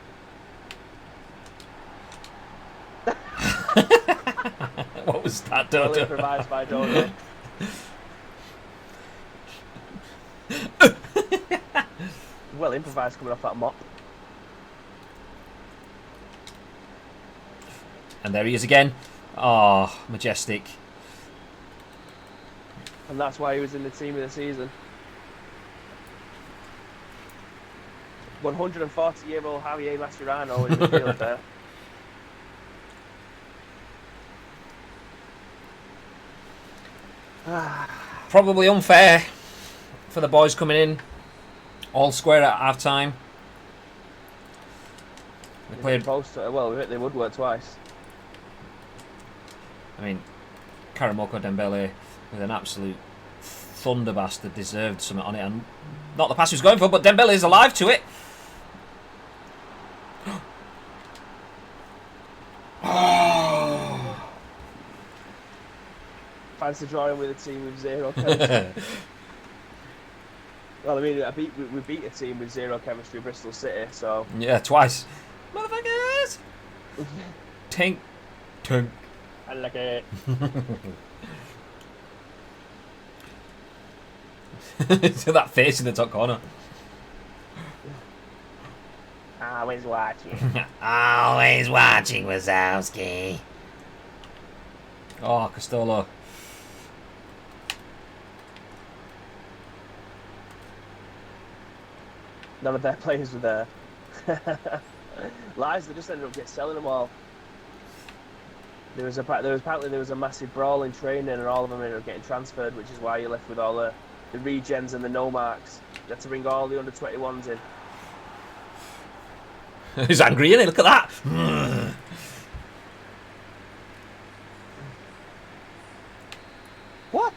What was that, Dodo? Well improvised by Dodo. Well improvised coming off that mop. And there he is again. Oh, majestic. And that's why he was in the team of the season. 140-year-old Javier Mascherano in the field there. Probably unfair for the boys coming in all square at half time. They played. Well, they would work twice. I mean, Karamoko Dembele with an absolute thunder bastard deserved something on it, and not the pass he was going for, but Dembele is alive to it. Fancy drawing with a team with zero chemistry. Well, I mean, we beat a team with zero chemistry, Bristol City, so... Yeah, twice. Motherfuckers! Tink. Tink. I like it. That face in the top corner. Always watching. Always watching, Wazowski. Oh, Castolo. None of their players were there. Lies, they just ended up selling them all. Apparently there was a massive brawl in training, and all of them ended up getting transferred, which is why you're left with all the regens and the no marks. You had to bring all the under 21s in. He's angry, isn't he? Look at that. What?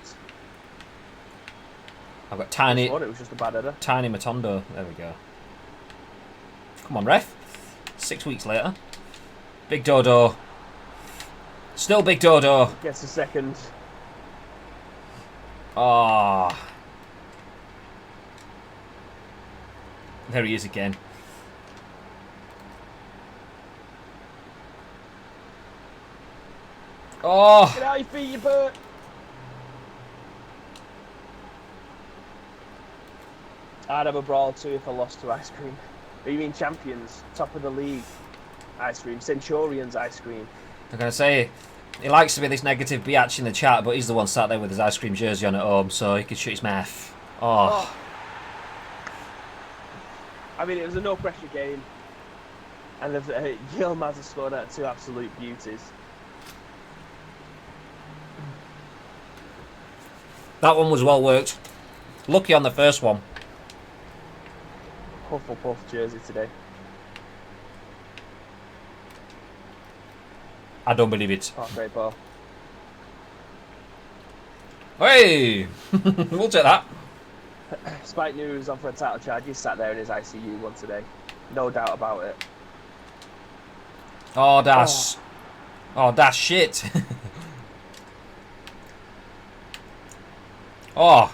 I've got tiny. I thought it was just a bad header. Tiny Matondo. There we go. Come on, ref. 6 weeks later. Big Dodo. Still Big Dodo. Gets a second. Ah. Oh. There he is again. Oh. Get out your feet, you bird. I'd have a brawl too if I lost to Ice Cream. But you mean champions, top of the league, Ice Cream, Centurions, Ice Cream. I'm going to say, he likes to be this negative biatch in the chat, but he's the one sat there with his Ice Cream jersey on at home, so he could shoot his mouth. Oh. I mean, it was a no-pressure game. And Yilmaz has scored out 2 absolute beauties. That one was well worked. Lucky on the first one. Hufflepuff jersey today. I don't believe it. Oh, great ball. Hey! We'll take that. Spike knew he was on for a title charge. He sat there in his ICU one today. No doubt about it. Oh, that's... Oh, that's shit. Oh.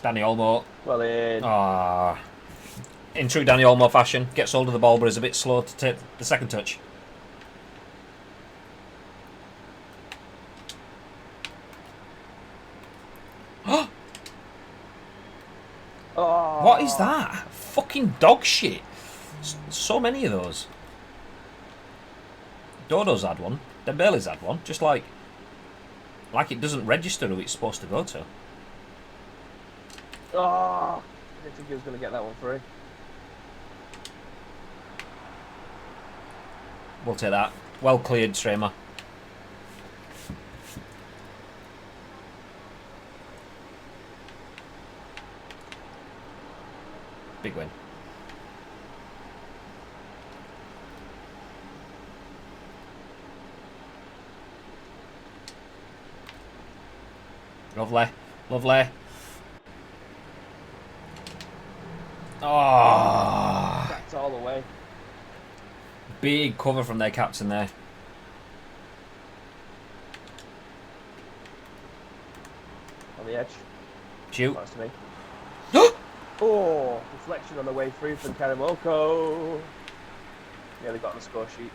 Danny Olmo. Well in. Ah. In true Danny Olmo fashion, gets hold of the ball but is a bit slow to take the second touch. Oh. What is that? Fucking dog shit. So many of those. Dodo's had one. Dembele's had one. Just like it doesn't register who it's supposed to go to. Oh, I didn't think he was going to get that one free. We'll take that. Well cleared, Stramer. Big win. Lovely. Lovely. Oh. That's all the way. Big cover from their captain there. On the edge. Shoot. Nice to me. Oh, deflection on the way through from Karamoko. Yeah, they got on the score sheet.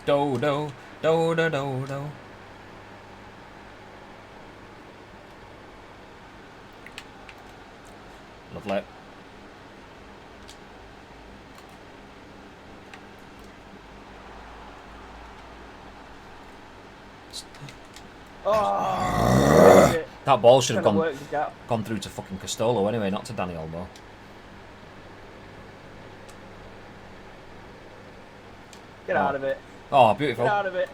Do do do do do do. Lovely. Oh, that ball should have gone through to fucking Castolo anyway, not to Danny Olmo. Get out of it. Oh, beautiful. Get out of it.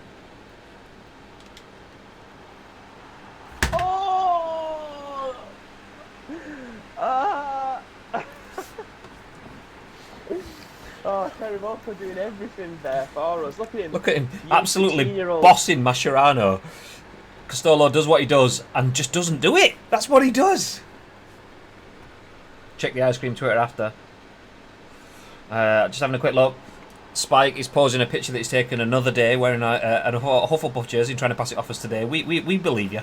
Oh! Oh, Terry Walker doing everything there for us. Look at him. Look at him. Absolutely bossing Mascherano. Castolo does what he does and just doesn't do it. That's what he does. Check the Ice Cream Twitter after. Just having a quick look. Spike is posing a picture that he's taken another day wearing a Hufflepuff jersey and trying to pass it off us today. We believe you.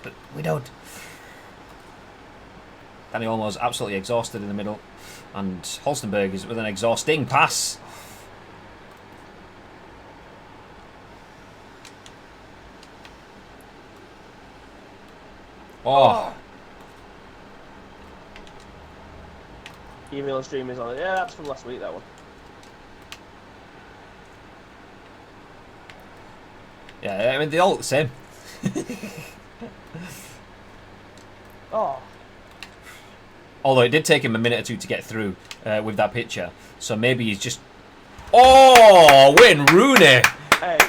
But we don't. Danny Olmo's absolutely exhausted in the middle. And Holstenberg is with an exhausting pass. Oh. Email stream is on it. Yeah, that's from last week, that one. Yeah, I mean, they all look the same. Oh. Although it did take him a minute or two to get through with that picture. So maybe he's just... Oh, Wayne Rooney! Hey,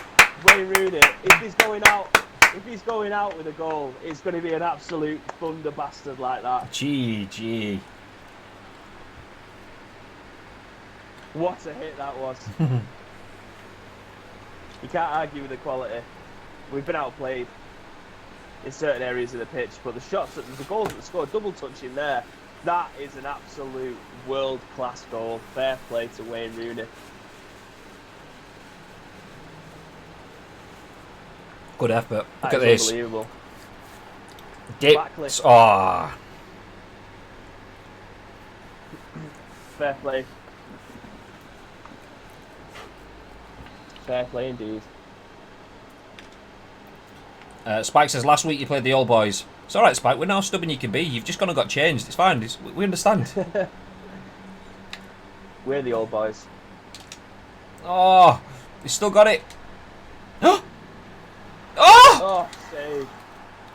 Wayne Rooney, if he's going out with a goal, it's going to be an absolute thunder bastard like that. GG. What a hit that was. You can't argue with the quality. We've been outplayed in certain areas of the pitch, but the shots, the goals that scored, double touch in there, that is an absolute world-class goal. Fair play to Wayne Rooney. Good effort. Look That at is this. Unbelievable. Dips. Oh. Fair play. Fair play indeed. Spike says, last week you played the old boys. It's alright, Spike. We're now stubborn you can be. You've just gone and got changed. It's fine. We understand. We're the old boys. Oh. He's still got it. Oh! Oh, save.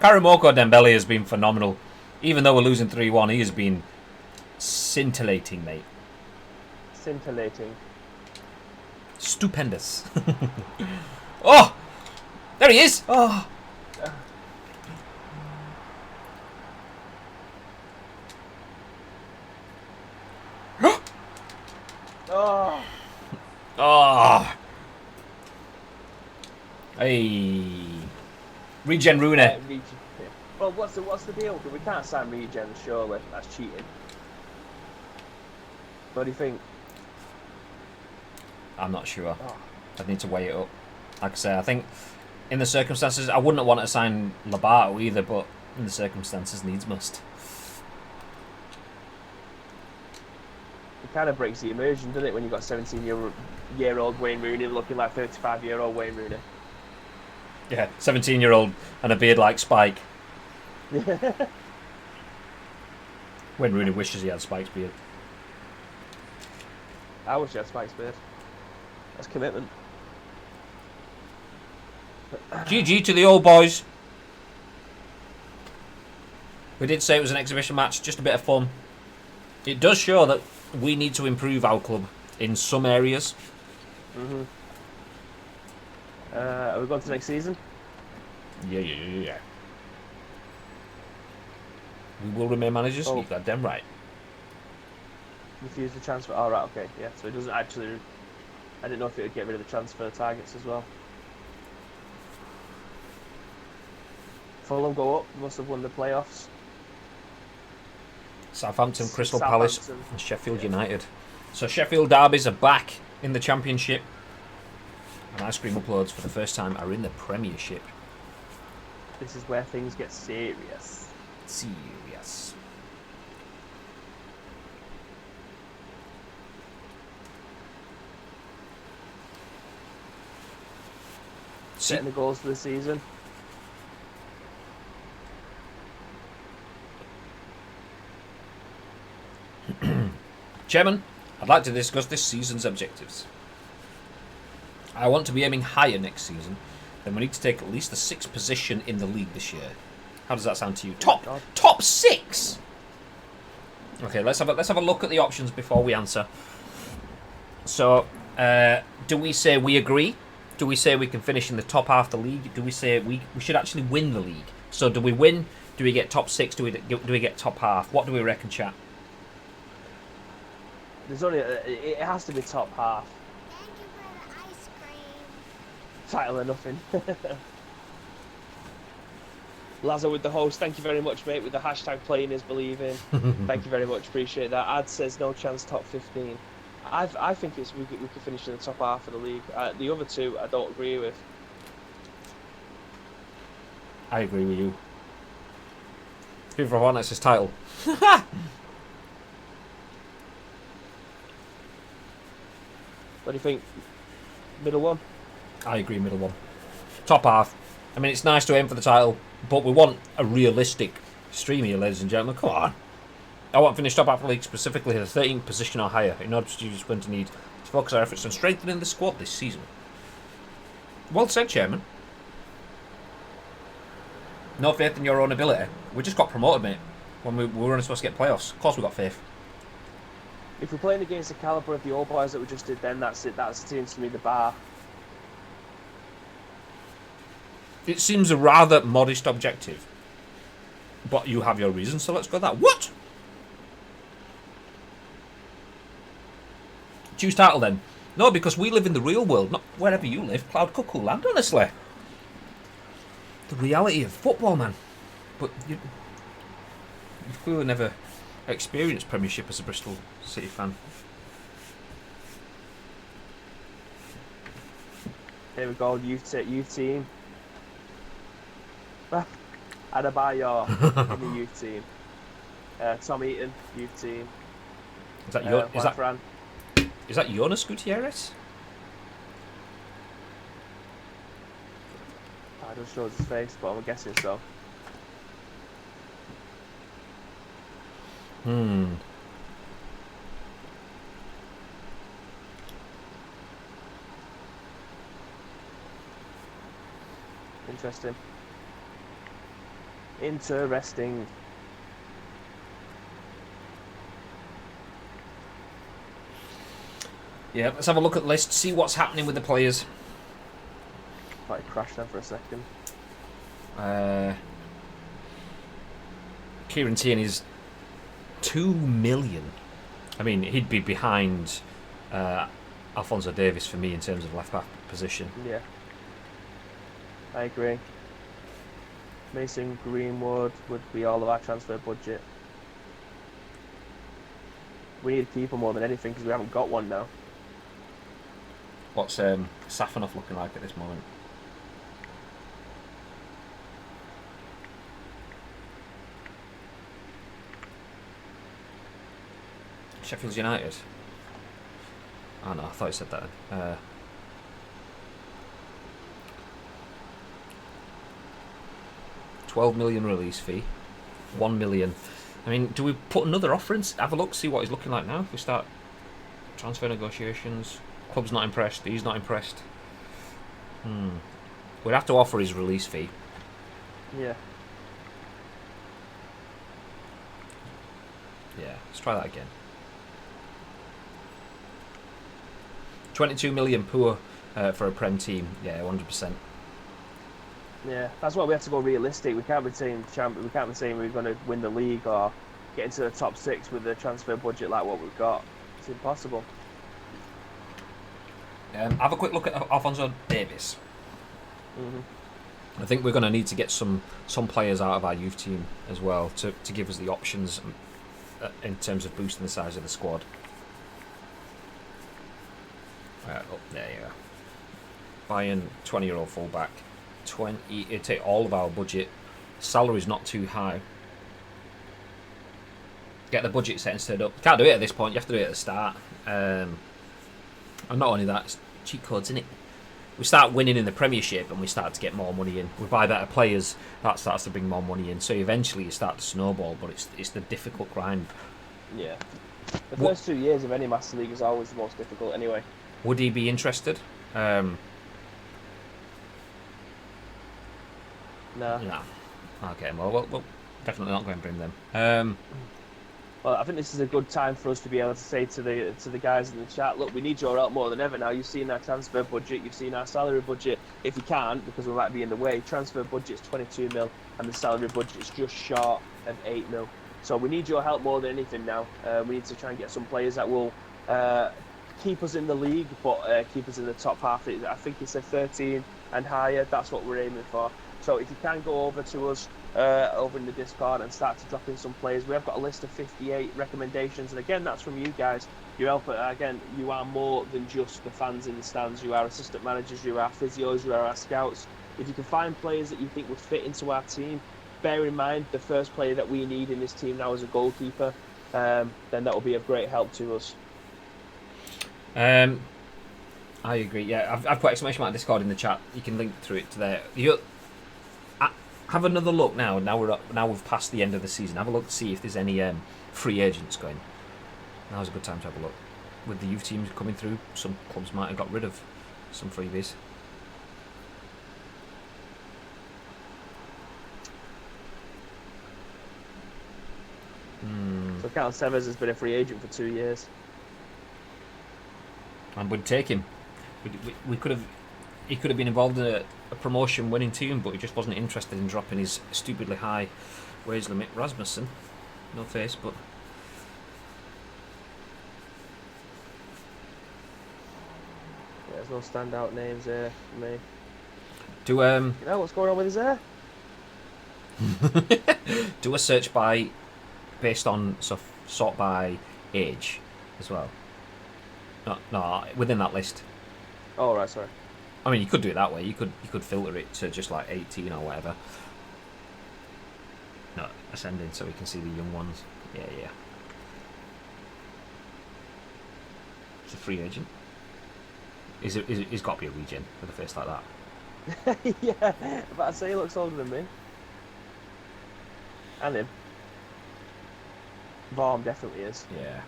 Karamoko Dembele has been phenomenal. Even though we're losing 3-1, he has been scintillating, mate. Scintillating. Stupendous. Oh! There he is! Oh! Oh. Oh! Hey! Regen Rooney. Regen. Well, what's the deal? We can't sign Regen, surely. That's cheating. What do you think? I'm not sure. Oh. I'd need to weigh it up. Like I say, I think in the circumstances, I wouldn't want to sign Lobato either, but in the circumstances, needs must. It kind of breaks the immersion, doesn't it, when you've got 17-year-old Wayne Rooney looking like 35-year-old Wayne Rooney? Yeah, 17-year-old and a beard like Spike. Wayne Rooney wishes he had Spike's beard. I wish I had Spike's beard. That's commitment. GG to the old boys. We did say it was an exhibition match, just a bit of fun. It does show that we need to improve our club in some areas. Mm-hmm. Are we going to next season? Yeah. We will remain managers. Oh. You've got them right. Refuse the transfer. Oh, right, okay. Yeah, so it doesn't actually... I didn't know if it would get rid of the transfer targets as well. Fulham go up. Must have won the playoffs. Southampton, Crystal Southampton. Palace and Sheffield United. So Sheffield derbies are back in the Championship. And Ice Cream Uploads for the first time are in the Premiership. This is where things get serious. Serious. Setting the goals for the season. Chairman, I'd like to discuss this season's objectives. I want to be aiming higher next season. Then we need to take at least the 6th position in the league this year. How does that sound to you? Top 6. Okay, let's have a look at the options before we answer. So, do we say we agree? Do we say we can finish in the top half of the league? Do we say we should actually win the league? So, do we win? Do we get top 6? Do we get top half? What do we reckon, chat? There's only it has to be top half. Thank you for the ice cream. Title or nothing. Lazo with the host, thank you very much, mate, with the hashtag playing is believing. Thank you very much, appreciate that. Ad says no chance top 15. I think we could finish in the top half of the league. The other two I don't agree with. I agree with you. FIFA Hornets his title. What do you think? Middle one? I agree, middle one. Top half. I mean, it's nice to aim for the title, but we want a realistic stream here, ladies and gentlemen. Come on. I want to finish top half of the league, specifically the 13th position or higher. In order to do this, we're going to need to focus our efforts on strengthening the squad this season. Well said, Chairman. No faith in your own ability. We just got promoted, mate. When we were only supposed to get playoffs. Of course we got faith. If we're playing against the calibre of the old boys that we just did, then that's it. That seems to me the bar. It seems a rather modest objective. But you have your reasons, so let's go that. What? Choose title then. No, because we live in the real world, not wherever you live. Cloud Cuckoo Land, honestly. The reality of football, man. But you've clearly never experienced Premiership as a Bristol City fan. Here we go, youth team. Adebayor in the youth team. Tom Eaton, youth team. Is that is that Jonas Gutierrez? I don't show his face, but I'm guessing so. Interesting. Interesting. Yeah, let's have a look at the list, see what's happening with the players. Thought it crashed there for a second. Kieran Tierney's 2 million. I mean, he'd be behind Alphonso Davies for me in terms of left back position. Yeah, I agree. Mason Greenwood would be all of our transfer budget. We need a keeper more than anything because we haven't got one now. What's Safanov looking like at this moment? Sheffield United. Oh no, I thought you said that. 12 million release fee, 1 million. I mean, do we put another offer in? Have a look, see what he's looking like now. If we start transfer negotiations, club's not impressed. He's not impressed. We'd have to offer his release fee. Yeah. Yeah, let's try that again. 22 million poor for a Prem team. Yeah, 100%. Yeah, that's why we have to go realistic. We can't be saying we can't be saying we're going to win the league or get into the top 6 with a transfer budget like what we've got. It's impossible. Have a quick look at Alphonso Davies. I think we're going to need to get some players out of our youth team as well to give us the options in terms of boosting the size of the squad. There you go. Bayern, 20-year-old fullback. It'd take all of our budget. Salary's not too high. Get the budget set and set up. Can't do it at this point. You have to do it at the start. And not only that, it's cheat codes, isn't it? We start winning in the Premiership and we start to get more money in. We buy better players. That starts to bring more money in. So eventually you start to snowball. But it's the difficult grind. Yeah. The first 2 years of any Master League is always the most difficult anyway. Would he be interested? No. No. Okay, well, we'll definitely not going to bring them. Well, I think this is a good time for us to be able to say to the guys in the chat, look, we need your help more than ever now. You've seen our transfer budget, you've seen our salary budget. If you can't, because we might be in the way, transfer budget's 22 mil and the salary budget's just short of 8 mil. So we need your help more than anything now. We need to try and get some players that will keep us in the league, but keep us in the top half. I think it's a 13 and higher. That's what we're aiming for. So if you can go over to us over in the Discord and start to drop in some players, we have got a list of 58 recommendations, and again, that's from you guys. You help. Again, you are more than just the fans in the stands. You are assistant managers, you are physios, you are our scouts. If you can find players that you think would fit into our team, bear in mind the first player that we need in this team now is a goalkeeper. Then that will be of great help to us. I agree. Yeah, I've put exclamation mark Discord in the chat. You can link through it to there. have another look now. Now we've passed the end of the season. Have a look to see if there's any free agents going. Now's a good time to have a look. With the youth teams coming through, some clubs might have got rid of some freebies. So Carl Severs has been a free agent for 2 years. And we'd take him. We could have. He could have been involved in a promotion-winning team, but he just wasn't interested in dropping his stupidly high wage limit. Rasmussen, no face, but Yeah, there's no standout names here for me. do You know what's going on with his hair? do a search based on sort by age as well. No, within that list. Oh right, sorry. I mean, you could do it that way. You could filter it to just like 18 or whatever. No, ascending so we can see the young ones. Yeah. It's a free agent. He's got to be a regen with a face like that. Yeah, but I'd say he looks older than me. And him. Vorm definitely is. Yeah.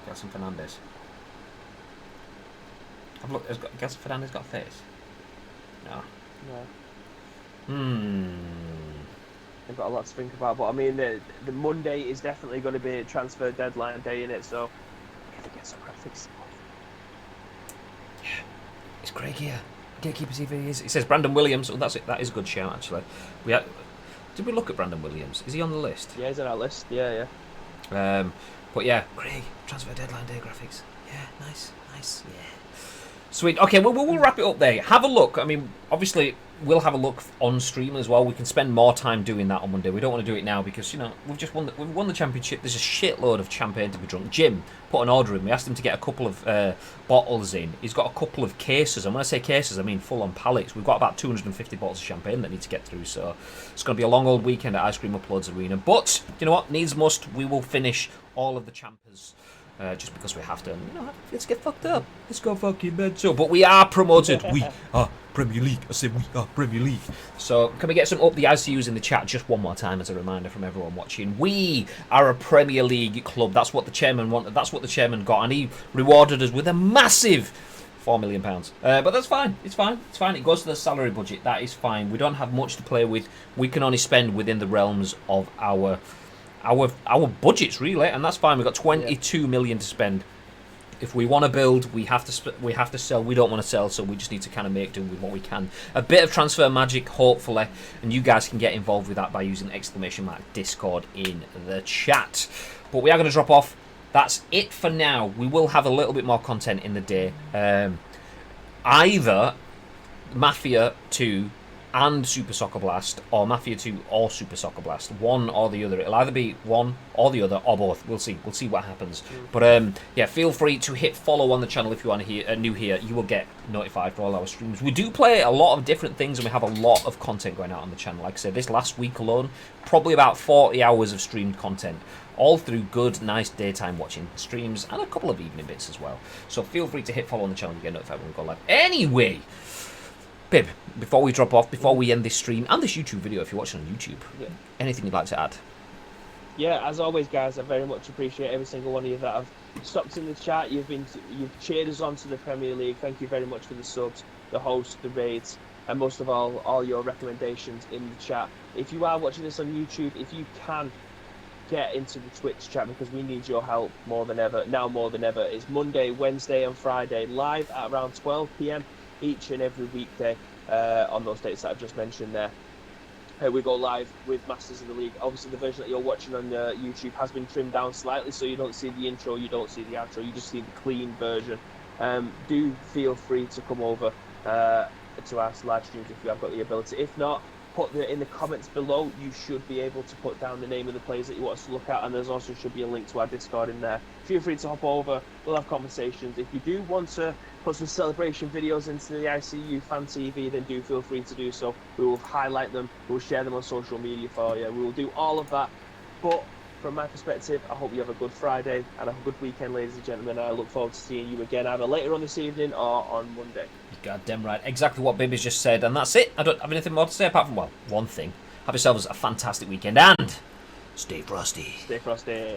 Gelson Fernandez. Have a look. Has Gelson Fernandez got a face? No. No. I've got a lot to think about, but I mean, the Monday is definitely going to be a transfer deadline day in it, so I gotta get some graphics. Yeah, it's Craig here. Gatekeeper TV is. It says Brandon Williams. Oh, that's it. That is a good shout actually. Did we look at Brandon Williams? Is he on the list? Yeah, he's on our list. Yeah. But yeah, Craig, transfer deadline day graphics. Yeah, nice. Yeah. Sweet. Okay, we'll wrap it up there. Have a look. I mean, obviously, we'll have a look on stream as well. We can spend more time doing that on Monday. We don't want to do it now because, we've won the championship. There's a shitload of champagne to be drunk. Jim put an order in. We asked him to get a couple of bottles in. He's got a couple of cases. And when I say cases, I mean full-on pallets. We've got about 250 bottles of champagne that need to get through. So it's going to be a long old weekend at Ice Cream Uploads Arena. But, you know what? Needs must. We will finish all of the champers. Just because we have to. Let's get fucked up. Let's go fucking mental. But we are promoted. We are Premier League. I said we are Premier League. So can we get some up the ICUs in the chat just one more time as a reminder from everyone watching? We are a Premier League club. That's what the chairman wanted. That's what the chairman got, and he rewarded us with a massive £4 million. But that's fine. It's fine. It goes to the salary budget. That is fine. We don't have much to play with. We can only spend within the realms of our budgets, really, and that's fine. We've got 22 million to spend. If we want to build, we have to sell. We don't want to sell, so we just need to kind of make do with what we can. A bit of transfer magic, hopefully, and you guys can get involved with that by using !Discord in the chat. But we are going to drop off. That's it for now. We will have a little bit more content in the day. Either Mafia 2 and Super Soccer Blast, or Mafia 2 or Super Soccer Blast, one or the other. It'll either be one or the other, or both. We'll see what happens. But yeah, feel free to hit follow on the channel if you are new here. You will get notified for all our streams. We do play a lot of different things, and we have a lot of content going out on the channel. Like I said, this last week alone, probably about 40 hours of streamed content, all through good, nice daytime watching streams, and a couple of evening bits as well. So feel free to hit follow on the channel to get notified when we go live. Anyway, Bib, before we drop off, before we end this stream and this YouTube video, if you're watching on YouTube, anything you'd like to add? Yeah, as always, guys, I very much appreciate every single one of you that have stopped in the chat. You've cheered us on to the Premier League. Thank you very much for the subs, the hosts, the raids, and most of all your recommendations in the chat. If you are watching this on YouTube, if you can get into the Twitch chat, because we need your help more than ever. Now more than ever. It's Monday, Wednesday, and Friday, live at around 12 p.m. each and every weekday on those dates that I've just mentioned there. We go live with Masters of the League. Obviously, the version that you're watching on YouTube has been trimmed down slightly, so you don't see the intro, you don't see the outro, you just see the clean version. Do feel free to come over to our live streams if you have got the ability. If not, put in the comments below. You should be able to put down the name of the players that you want us to look at, and there's also should be a link to our Discord in there. Feel free to hop over. We'll have conversations. If you do want to put some celebration videos into the ICU Fan TV, then do feel free to do so. We will highlight them. We'll share them on social media for you. We will do all of that. But from my perspective, I hope you have a good Friday and a good weekend, ladies and gentlemen. I look forward to seeing you again either later on this evening or on Monday. Goddamn right. Exactly what Bibby's just said, and that's it. I don't have anything more to say apart from, well, one thing. Have yourselves a fantastic weekend and stay frosty. Stay frosty.